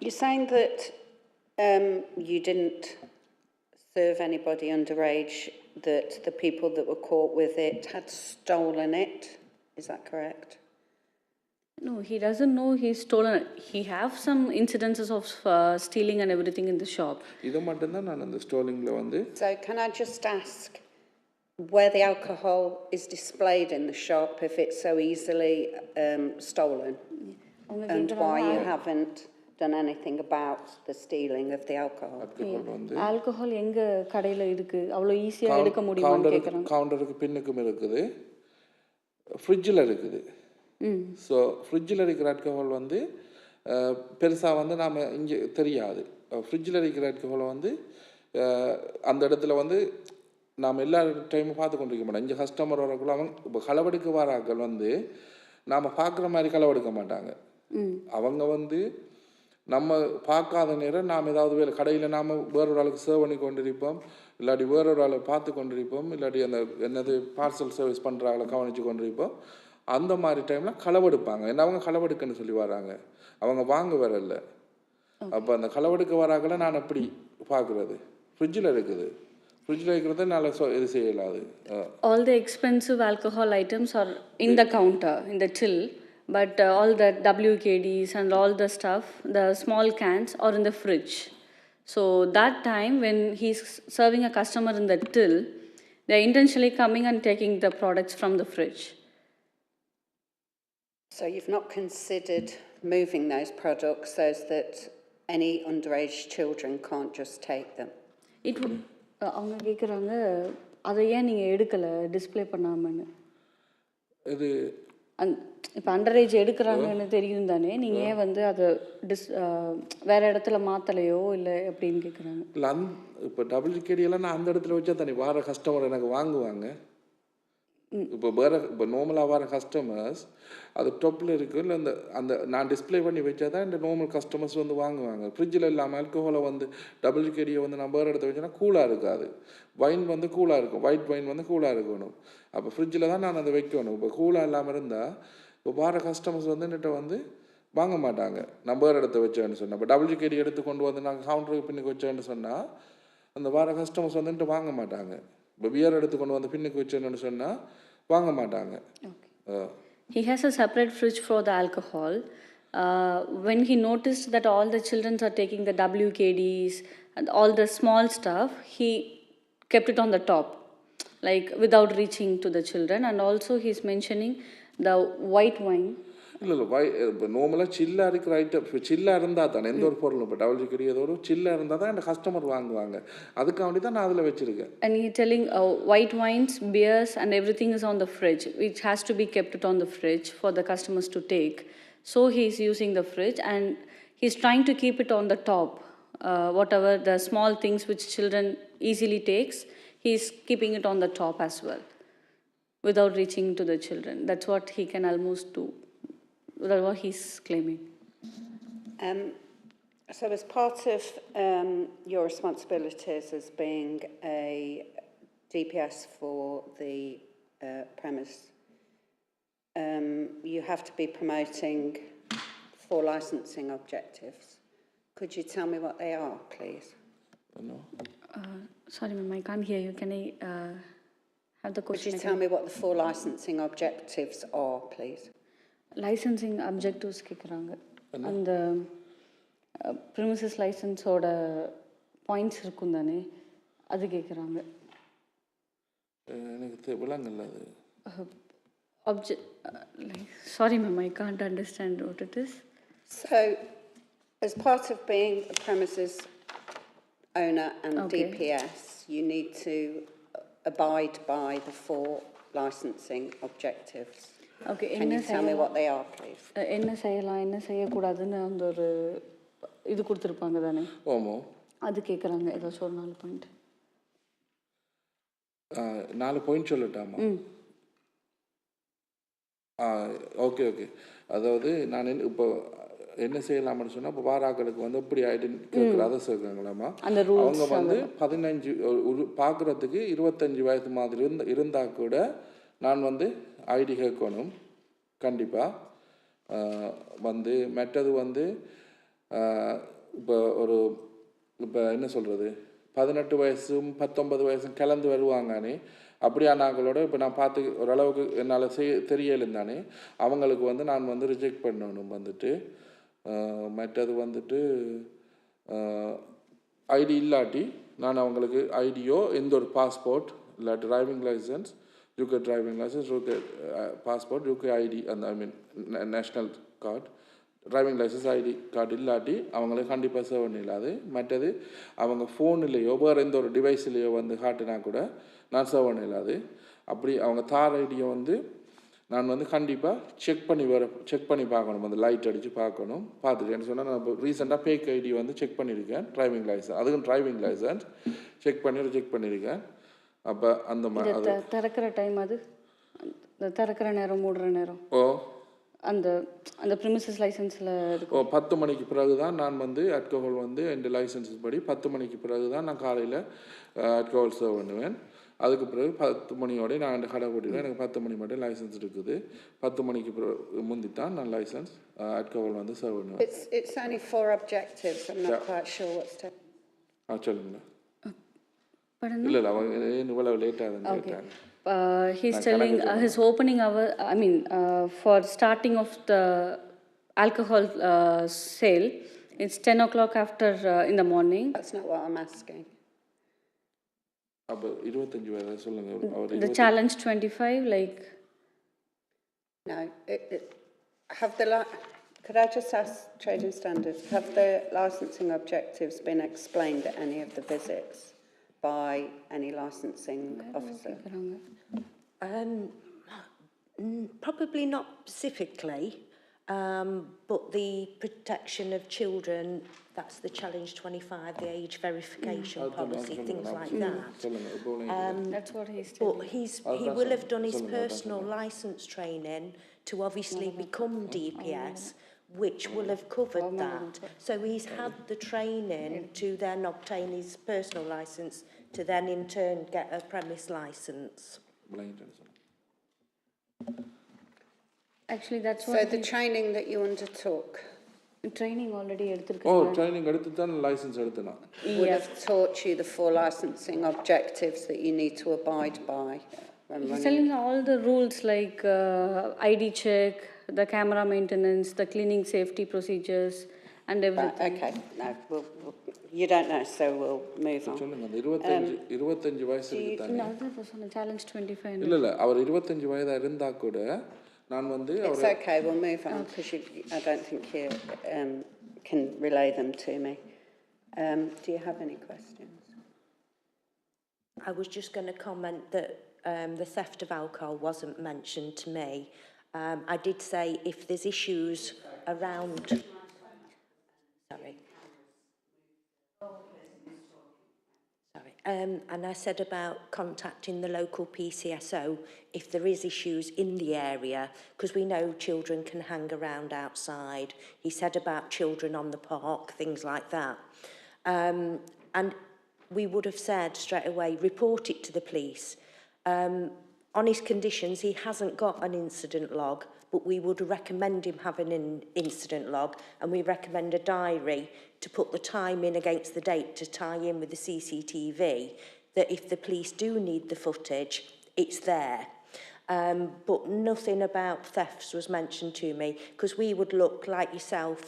You're saying that you didn't serve anybody underage, that the people that were caught with it had stolen it. Is that correct? No, he doesn't know he's stolen it. He have some incidences of stealing and everything in the shop. இதை மட்டும்தான் நான் அந்த ஸ்டோலிங்கில் வந்து So can I just ask where the alcohol is displayed in the shop if it's so easily stolen? And why you haven't done anything about the stealing of the alcohol? Alcohol எங்க கடையில இருக்கு அவ்வளோ ஈஸியா எடுக்க முடியுமான்னு கேக்குறாங்க. கவுண்டருக்கு பின்னுக்கும் இருக்குது, ஃப்ரிட்ஜில் இருக்குது. ஸோ ஃப்ரிட்ஜில் இருக்கிற ஆல்கஹால் வந்து பெருசாக வந்து நாம் இங்கே தெரியாது. ஃப்ரிட்ஜில் இருக்கிற ஆல்கஹாலை வந்து அந்த இடத்துல வந்து நாம் எல்லா டைமும் பார்த்து கொண்டிருக்க மாட்டோம். இங்கே கஸ்டமர் வரக்குள்ள அவங்க இப்போ களவெடுக்க வராக்கள் வந்து நாம் பார்க்குற மாதிரி களவெடுக்க மாட்டாங்க. அவங்க வந்து நம்ம பார்க்காத நேரம் நாம் ஏதாவது வேலை கடையில் நாம் வேறொரு ஆளுக்கு சர்வ் பண்ணி கொண்டிருப்போம், இல்லாட்டி வேறொரு ஆளை பார்த்து கொண்டிருப்போம், இல்லாட்டி அந்த என்னது பார்சல் சர்வீஸ் பண்ணுற ஆளை கவனித்து கொண்டிருப்போம். அந்த மாதிரி டைமில் களவெடுப்பாங்க. ஏன்னா அவங்க களவெடுக்குன்னு சொல்லி வராங்க, அவங்க வாங்க வரல. அப்போ அந்த களவெடுக்க வராக்களை நான் எப்படி பார்க்குறது? ஃப்ரிட்ஜில் இருக்குது, ஃப்ரிட்ஜில் இருக்கிறத நல்லா இது செய்யலாது. All the expensive alcohol items are in the counter, in the till. But all the WKDs and all the stuff, the small cans are in the fridge. So that time when he's serving a customer in the till, they're intentionally coming and taking the products from the fridge. So you've not considered moving those products so that any underage children can't just take them? It would அவங்க கேக்குறாங்க அதை ஏன் நீங்க எடுக்கல display பண்ணாமன்னு. இது இப்போ அண்டரேஜ் எடுக்கிறாங்கன்னு தெரியும் தானே, நீங்கள் ஏன் வந்து அதை வேற இடத்துல மாற்றலையோ இல்லை அப்படின்னு கேட்குறாங்க. இல்லை இப்போ WKD நான் அந்த இடத்துல வச்சா தானே வார கஸ்டமர் எனக்கு வாங்குவாங்க. இப்போ வேறு இப்போ நார்மலாக வர கஸ்டமர்ஸ் அது டொப்பில் இருக்குது, இல்லை அந்த அந்த நான் டிஸ்பிளே பண்ணி வச்சா தான் இந்த நார்மல் கஸ்டமர்ஸ் வந்து வாங்குவாங்க. ஃப்ரிட்ஜில் இல்லாமல் ஆல்கஹாலை வந்து WKDயை வந்து நான் வேறு இடத்துல வச்சேன்னா கூலாக இருக்காது. வைன் வந்து கூலாக இருக்கும், ஒயிட் வைன் வந்து கூலாக இருக்கணும். அப்போ ஃப்ரிட்ஜில் தான் நான் அதை வைக்கணும். இப்போ கூலாக இல்லாமல் இருந்தால் இப்போ வர கஸ்டமர்ஸ் வந்து என்கிட்ட வந்து வாங்க மாட்டாங்க. நான் வேறு இடத்த வச்சேன்னு சொன்னேன். இப்போ WKD எடுத்து கொண்டு வந்து நாங்கள் கவுண்டருக்கு பின்னுக்கு வச்சேன்னு சொன்னால் அந்த வர கஸ்டமர்ஸ் வந்து என்கிட்ட வாங்க மாட்டாங்க. இப்போ பியர் எடுத்து கொண்டு வந்து பின்னுக்கு வச்சேன்னு சொன்னால் வாங்க மாட்டாங்க. He has a separate fridge for the alcohol. When he noticed that all the children are taking the WKDs and all the small stuff, he kept it on the top, like without reaching to the children. And also he's mentioning the white wine. இல்லை இப்போ நார்மலாக சில்லாக இருக்கிற item இப்போ சில்லாக இருந்தால் தானே எந்த ஒரு பொருளும் இப்போ WKD ஏதோ ஒரு சில்லாக இருந்தால் தான் என் கஸ்டமர் வாங்குவாங்க. அதுக்காண்டி தான் நான் அதில் வச்சுருக்கேன். And he telling white wines, beers and everything is on the fridge, which has to be kept it on the fridge for the customers to take. So he's using the fridge and he's trying to keep it on the top. Whatever the small things which children easily takes, he's keeping it on the top as well without reaching to the children. That's what he can almost do. That's what he's claiming. So as part of your responsibilities as being a DPS for the premise, you have to be promoting 4 licensing objectives. Could you tell me what they are, please? No. Sorry, ma'am, I can't hear you. Can I have the question? Could you tell me what the 4 licensing objectives are, please? Licensing objectives கேட்குறாங்க. அந்த premises லைசன்ஸோட points இருக்கும் தானே, அது கேட்குறாங்க. எனக்கு விளங்கல அது. Sorry ma'am, I can't understand what it is. So, as part of being a premises owner and DPS, you need to abide by the 4 licensing objectives. Okay, can you tell me what they are, please? என்ன செய்யலாம் என்ன செய்யக்கூடாதுன்னு அந்த ஒரு இது கொடுத்துருப்பாங்க தானே, அது கேட்குறாங்க. ஏதாச்சும் ஒரு 4 பாயிண்ட். 4 பாயிண்ட் சொல்லட்டாமா? ஓகே. அதாவது நான் இப்போ என்ன செய்யலாம்னு சொன்னால் இப்போ வாராக்களுக்கு வந்து எப்படி ஐடென்டி கேட்குற அதை சேர்க்குறாங்களாமா அவங்க வந்து 15 பார்க்குறதுக்கு 25 வயசு மாதிரி இருந்தால் கூட நான் வந்து ஐடி கேட்கணும் கண்டிப்பாக வந்து மற்றது வந்து இப்போ இப்போ என்ன சொல்கிறது 18 வயசும் 19 வயசும் கலந்து வருவாங்கன்னு அப்படியானாங்களோட இப்போ நான் பார்த்து ஓரளவுக்கு என்னால் தெரியலும் தானே அவங்களுக்கு வந்து நான் வந்து ரிஜெக்ட் பண்ணணும் வந்துட்டு மற்றது வந்துட்டு ஐடி இல்லாட்டி நான் அவங்களுக்கு ஐடியோ எந்த ஒரு பாஸ்போர்ட் இல்லாட்டி driving licence UK driving licence UK passport UK ID அந்த I mean national card driving licence ID card இல்லாட்டி அவங்களுக்கு கண்டிப்பாக சேவ் இல்லாது மற்றது அவங்க ஃபோன்லேயோ வேறு எந்த ஒரு டிவைஸ்லேயோ வந்து காட்டினா கூட நான் சேவ் இல்லாது அப்படி அவங்க தார் ஐடியை வந்து நான் வந்து கண்டிப்பாக செக் பண்ணி பார்க்கணும் அந்த லைட் அடித்து பார்க்கணும் பார்த்துட்டேன்னு சொன்னால் நான் இப்போ ரீசெண்டாக ஃபேக் ஐடி வந்து செக் பண்ணியிருக்கேன் டிரைவிங் லைசன்ஸ் அதுக்கும் டிரைவிங் லைசன்ஸ் செக் பண்ணியிருக்கேன் அப்போ அந்த மாதிரி திறக்கிற டைம் அது திறக்கிற நேரம் மூடுற நேரம் அந்த அந்த ப்ரிமிசஸ் லைசன்ஸில் 10 மணிக்கு பிறகு தான் நான் வந்து அல்கோஹால் வந்து என் லைசன்ஸ் படி 10 மணிக்கு பிறகு தான் நான் காலையில் அல்கோஹால் சர்வ் பண்ணுவேன் அதுக்கு பிறகு 10 மணியோட நான் அந்த கடை போட்டிருக்கேன் எனக்கு 10 மணி மட்டும் லைசன்ஸ் இருக்குது 10 மணிக்கு முந்தி தான் நான் லைசன்ஸ் அல்கோஹால் வந்து சர்வ் பண்ணுவேன் It's only 4 objectives. I'm not quite sure what's to... சொல்லுங்க இல்லை அவங்க இவ்வளவு லேட்டாக தான் கேட்டாங்க he's telling his opening hour, I mean, for starting of the alcohol sale, it's 10 o'clock after in the morning. That's not what I'm asking. அப்போ 25 வயது சொல்லுங்க The challenge 25, like... No. Have the... Could I just ask Trading Standards, have the licensing objectives been explained at any of the visits by any licensing officer? Probably not specifically, but the protection of children, that's the Challenge 25, the age verification policy, things like that. That's what he's telling. But he will have done his personal licence training to obviously become DPS, which will have covered that. So he's had the training to then obtain his personal licence to then in turn get a premise licence. Actually, that's what... So the training that you undertook... Training already training எடுத்து தான் licence எடுத்தேனா would have taught you the 4 licensing objectives that you need to abide by when He's telling all the rules like ID check, the camera maintenance, the cleaning safety procedures and everything. Okay, no, you don't know, so we'll move on. சொல்லுங்க அந்த 25 வயசுக்கு தானே No, challenge 25. இல்ல அவர் 25 வயதா இருந்தா கூட நான் வந்து It's okay, we'll move on because I don't think you can relay them to me. Do you have any questions? I was just going to comment that the theft of alcohol wasn't mentioned to me. I did say if there's issues around... Sorry. And I said about contacting the local PCSO if there is issues in the area, because we know children can hang around outside. He said about children on the park, things like that. And we would have said straight away, report it to the police. On his conditions, he hasn't got an incident log, but we would recommend him having an incident log, and we recommend a diary to put the time in against the date to tie in with the CCTV, that if the police do need the footage, it's there. But nothing about thefts was mentioned to me, because we would look, like yourself,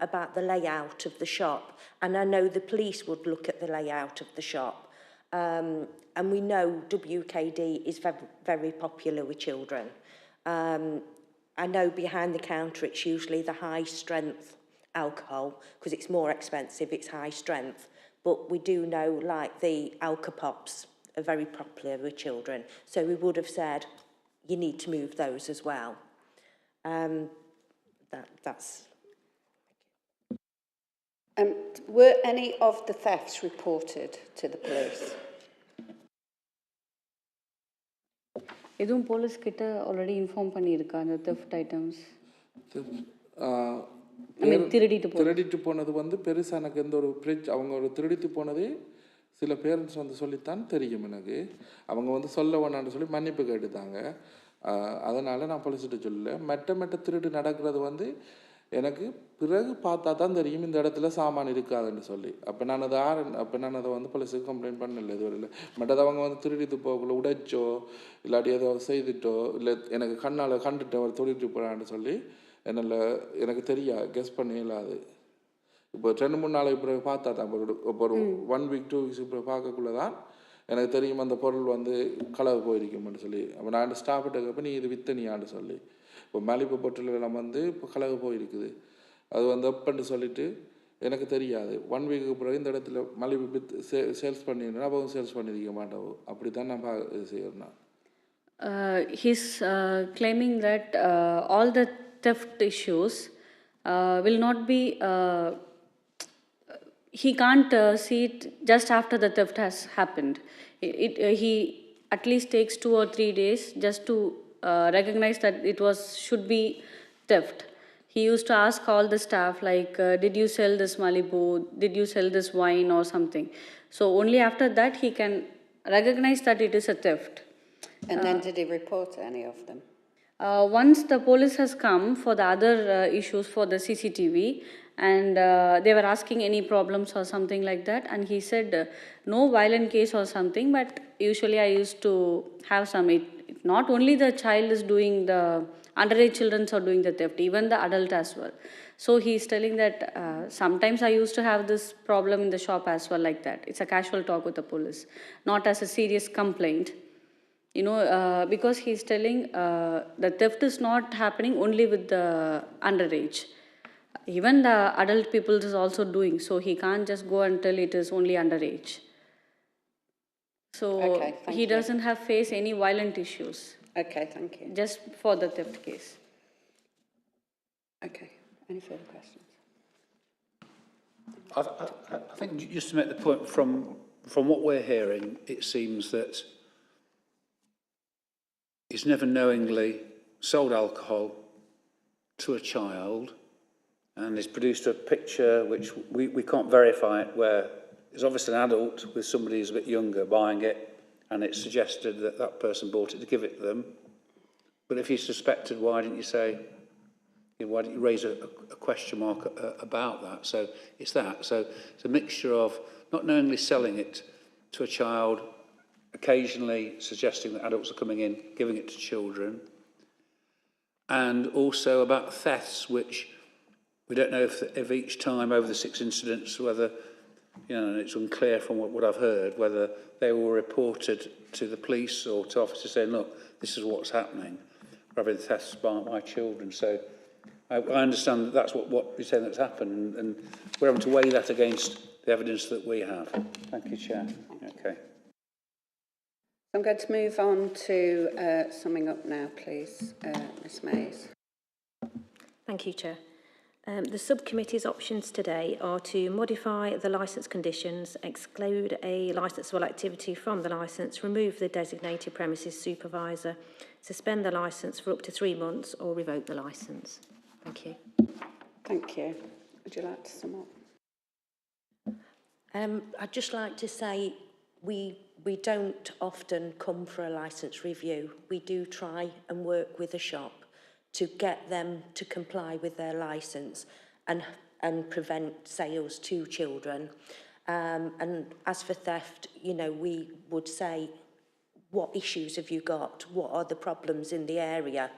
about the layout of the shop, and I know the police would look at the layout of the shop. And we know WKD is very, very popular with children. I know behind the counter it's usually the high-strength alcohol, because it's more expensive, it's high strength. But we do know, like, the Alka-Pops are very popular with children. So we would have said, you need to move those as well. That's... Were any of the thefts reported to the police? எதுவும் police கிட்ட already inform பண்ணியிருக்கா அந்த theft items? திருடிட்டு போனது வந்து பெருசாக எனக்கு எந்த ஒரு அவங்க ஒரு திருடிட்டு போனதே சில பேரண்ட்ஸ் வந்து சொல்லித்தான் தெரியும் எனக்கு. அவங்க வந்து சொல்ல வேணான்னு சொல்லி மன்னிப்பு கேட்டுத்தாங்க. அதனால் நான் போலீஸ்கிட்ட சொல்லலை. மெட்ட திருடு நடக்கிறது வந்து எனக்கு பிறகு பார்த்தா தான் தெரியும் இந்த இடத்துல சாமான் இருக்காதுன்னு சொல்லி. அப்போ நான் அதை வந்து போலீஸுக்கு கம்ப்ளைண்ட் பண்ணல இதுவரையில். மெட்டது அவங்க வந்து திருடிட்டு போகக்குள்ள உடைச்சோ இல்லாட்டி ஏதோ செய்துட்டோ இல்லை எனக்கு கண்ணால் கண்டுட்டு அவர் திருடிட்டு போகிறான்னு சொல்லி எனக்கு கெஸ் பண்ண இயலாது. இப்போ 2-3 நாளைக்கு பிறகு பார்த்தா தான் இப்போ ஒரு 1 வீக் 2 வீக்ஸுக்கு பிறகு பார்க்கக்குள்ள தான் எனக்கு தெரியும் அந்த பொருள் வந்து களவு போயிருக்கும்னு சொல்லி. அப்போ நான் ஸ்டாஃப்கிட்ட கேட்பேன், நீ இது வித்தனியான்னு சொல்லி. இப்போ மலிப்பு பொருட்கள் வந்து இப்போ களவு போயிருக்குது, அது வந்து எப்பன்னு சொல்லிட்டு எனக்கு தெரியாது. 1 வீக்கு பிறகு இந்த இடத்துல மலிப்பு சேல்ஸ் பண்ணியிருந்தேன், அப்போ சேல்ஸ் பண்ணியிருக்க மாட்டோம். அப்படி தான் நான் செய்யறேன். He's claiming that all the theft issues will not be he can't see it just after the theft has happened. He at least takes 2 or 3 days just to recognize that should be theft. He used to ask all the staff like, did you sell this Malibu? Did you sell this wine or something? So only after that he can recognize that it is a theft. And then did he report any of them? Once the police has come for the other issues for the CCTV, and they were asking any problems or something like that, and he said no violent case or something, but usually I used to have some. Not only the child is doing the underage children are doing the theft, even the adult as well. So he is telling that sometimes I used to have this problem in the shop as well, like that. It's a casual talk with the police, not as a serious complaint. Because he's telling the theft is not happening only with the underage. Even the adult people is also doing. So he can't just go and tell it is only underage. So he doesn't have face any violent issues. Okay, thank you. Just for the theft case. Okay, any further questions? I think just to make the point, from what we're hearing, it seems that he's never knowingly sold alcohol to a child, and he's produced a picture which we can't verify it, where there's obviously an adult with somebody who's a bit younger buying it, and it's suggested that that person bought it to give it to them. But if you suspected, why didn't you say, why didn't you raise a question mark about that? So it's that. So it's a mixture of not knowingly selling it to a child, occasionally suggesting that adults are coming in, giving it to children, and also about thefts, which we don't know if each time over the 6 incidents, whether, it's unclear from what I've heard, whether they were reported to the police or to officers saying, look, this is what's happening, rather than thefts by my children. So I understand that that's what you're saying that's happened, and we're having to weigh that against the evidence that we have. Thank you, Chair. Okay. I'm going to move on to summing up now, please, Ms Mays. Thank you, Chair. The subcommittee's options today are to modify the licence conditions, exclude a licensable activity from the licence, remove the designated premises supervisor, suspend the licence for up to 3 months, or revoke the licence. Thank you. Thank you. Would you like to sum up? I'd just like to say we don't often come for a licence review. We do try and work with a shop to get them to comply with their licence and prevent sales to children. And as for theft, we would say, what issues have you got? What are the problems in the area?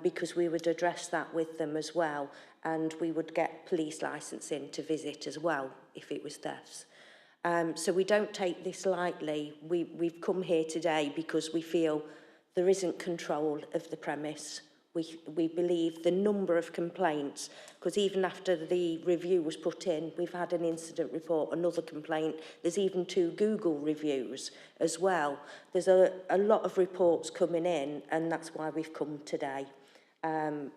Because we would address that with them as well, and we would get police licence in to visit as well if it was thefts. So we don't take this lightly. We've come here today because we feel there isn't control of the premise. We believe the number of complaints, because even after the review was put in, we've had an incident report, another complaint. There's even 2 Google reviews as well. There's a lot of reports coming in, and that's why we've come today. And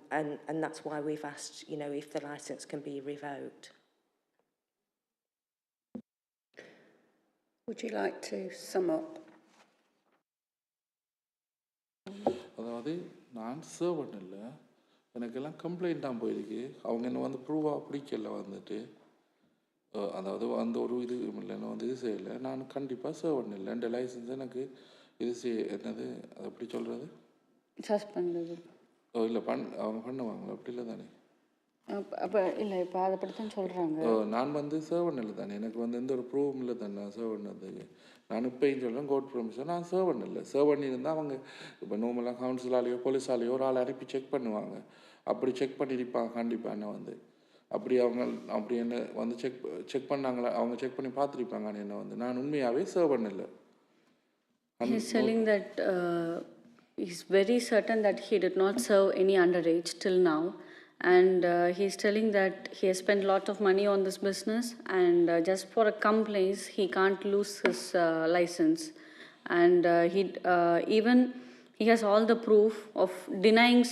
that's why we've asked, if the licence can be revoked. Would you like to sum up? அதாவது நான் servant இல்லை, எனக்கெல்லாம் complaint தான் போயிருக்கு. அவங்க என்ன வந்து ப்ரூவாக பிடிக்கல வந்துட்டு. அதாவது அந்த ஒரு இது இல்லைன்னா வந்து இது செய்யலை. நான் கண்டிப்பாக சர்வ் பண்ணல. இந்த லைசன்ஸ் எனக்கு இது என்னது அது எப்படி சொல்கிறது? சஸ்பெண்ட். இல்லை அவங்க பண்ணுவாங்களா? அப்படி இல்லை தானே? அப்போ இல்லை, இப்போ அதை பற்றி தான் சொல்கிறாங்க. நான் வந்து சர்வ் பண்ணல தானே. எனக்கு வந்து எந்த ஒரு ப்ரூவும் இல்லை தானே நான் சர்வ் பண்ணதுக்கு. நான் இப்போயும் சொல்கிறேன் கோர்ட் ப்ரொமிஷன் நான் சர்வ் பண்ணல. சர்வ் பண்ணியிருந்தால் அவங்க இப்போ நார்மலாக கவுன்சிலாலேயோ போலீஸாலேயோ ஒரு ஆள் அனுப்பி செக் பண்ணுவாங்க. அப்படி செக் பண்ணியிருப்பாங்க கண்டிப்பாக. என்ன வந்து அப்படி என்ன வந்து செக் பண்ணாங்களா? அவங்க செக் பண்ணி பார்த்துருப்பாங்க என்ன வந்து. நான் உண்மையாகவே சர்வ் பண்ணல. He's telling that he's very certain that he did not serve any underage till now. And he's telling that he has spent a lot of money on this business, and just for a complaint he can't lose his license. And he has all the proof of denying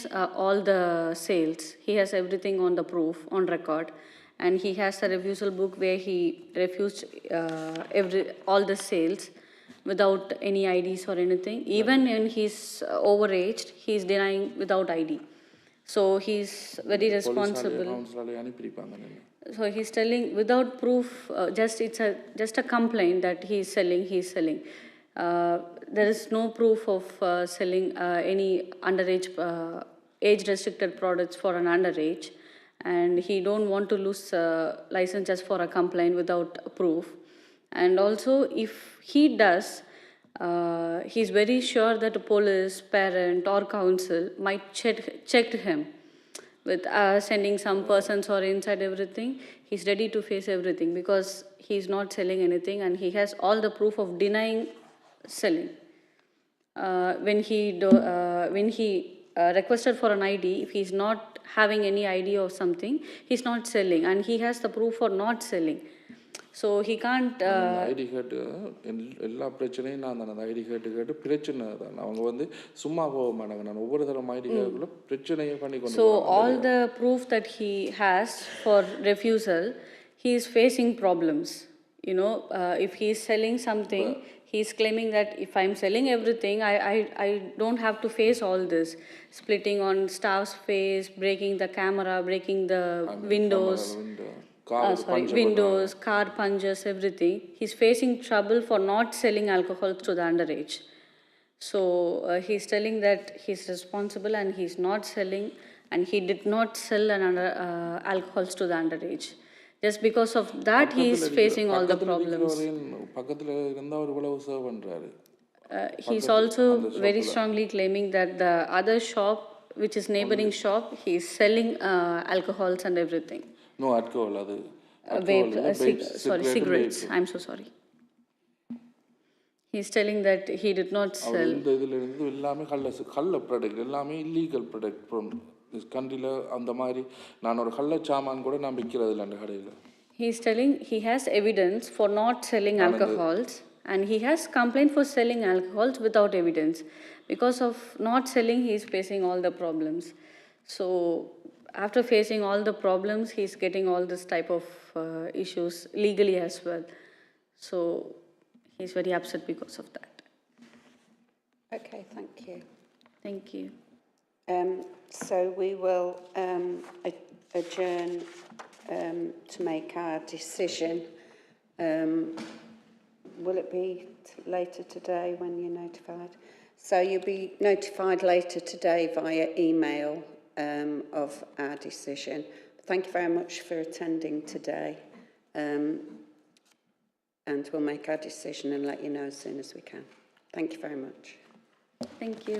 all the sales. He has everything on the proof on record, and he has a refusal book where he refused all the sales without any IDs or anything. Even when he's overaged, he's denying without ID. So he's very responsible. So he's telling without proof, just a complaint that he's selling. There is no proof of selling any underage age restricted products for an underage, and he don't want to lose license just for a complaint without proof. And also, if he does, he's very sure that a police, parent or council might check him with sending some persons or inside everything. He's ready to face everything because he's not selling anything, and he has all the proof of denying selling. When he requested for an ID, if he's not having any ID or something, he's not selling, and he has the proof for not selling. So he can't. ID கேட்டு எல்லா பிரச்சனையும் நான் தானே. அந்த ID கேட்டு பிரச்சனை தான். அவங்க வந்து சும்மா போக மாட்டாங்க. நான் ஒவ்வொரு தரம் ஐடி கேட்குள்ள பிரச்சனையை பண்ணி கொண்டு. So all the proof that he has for refusal, he is facing problems. You know, if he is selling something, he is claiming that if I am selling everything, I don't have to face all this. Splitting on staff's face, breaking the camera, breaking the windows. Windows, car punches, everything. He's facing trouble for not selling alcohol to the underage. So he's telling that he's responsible and he's not selling, and he did not sell alcohols to the underage. Just because of that, he is facing all the problems. He's also very strongly claiming that the other shop, which is neighboring shop, he is selling alcohols and everything. No alcohol, cigarettes. I'm so sorry. He's telling that he did not sell. இந்த இதுல இருந்து எல்லாமே கள்ள product, எல்லாமே illegal product from this கண்ட்ரில. அந்த மாதிரி நான் ஒரு கள்ள சாமான் கூட நான் விற்கிறது இல்லை அந்த கடையில். He's telling he has evidence for not selling alcohols, and he has complaint for selling alcohols without evidence. Because of not selling, he is facing all the problems. So after facing all the problems, he's getting all this type of issues legally as well. So he's very upset because of that. Okay, thank you. Thank you. So we will adjourn to make our decision. Will it be later today when you're notified? So you'll be notified later today via email of our decision. Thank you very much for attending today, and we'll make our decision and let you know as soon as we can. Thank you very much. Thank you.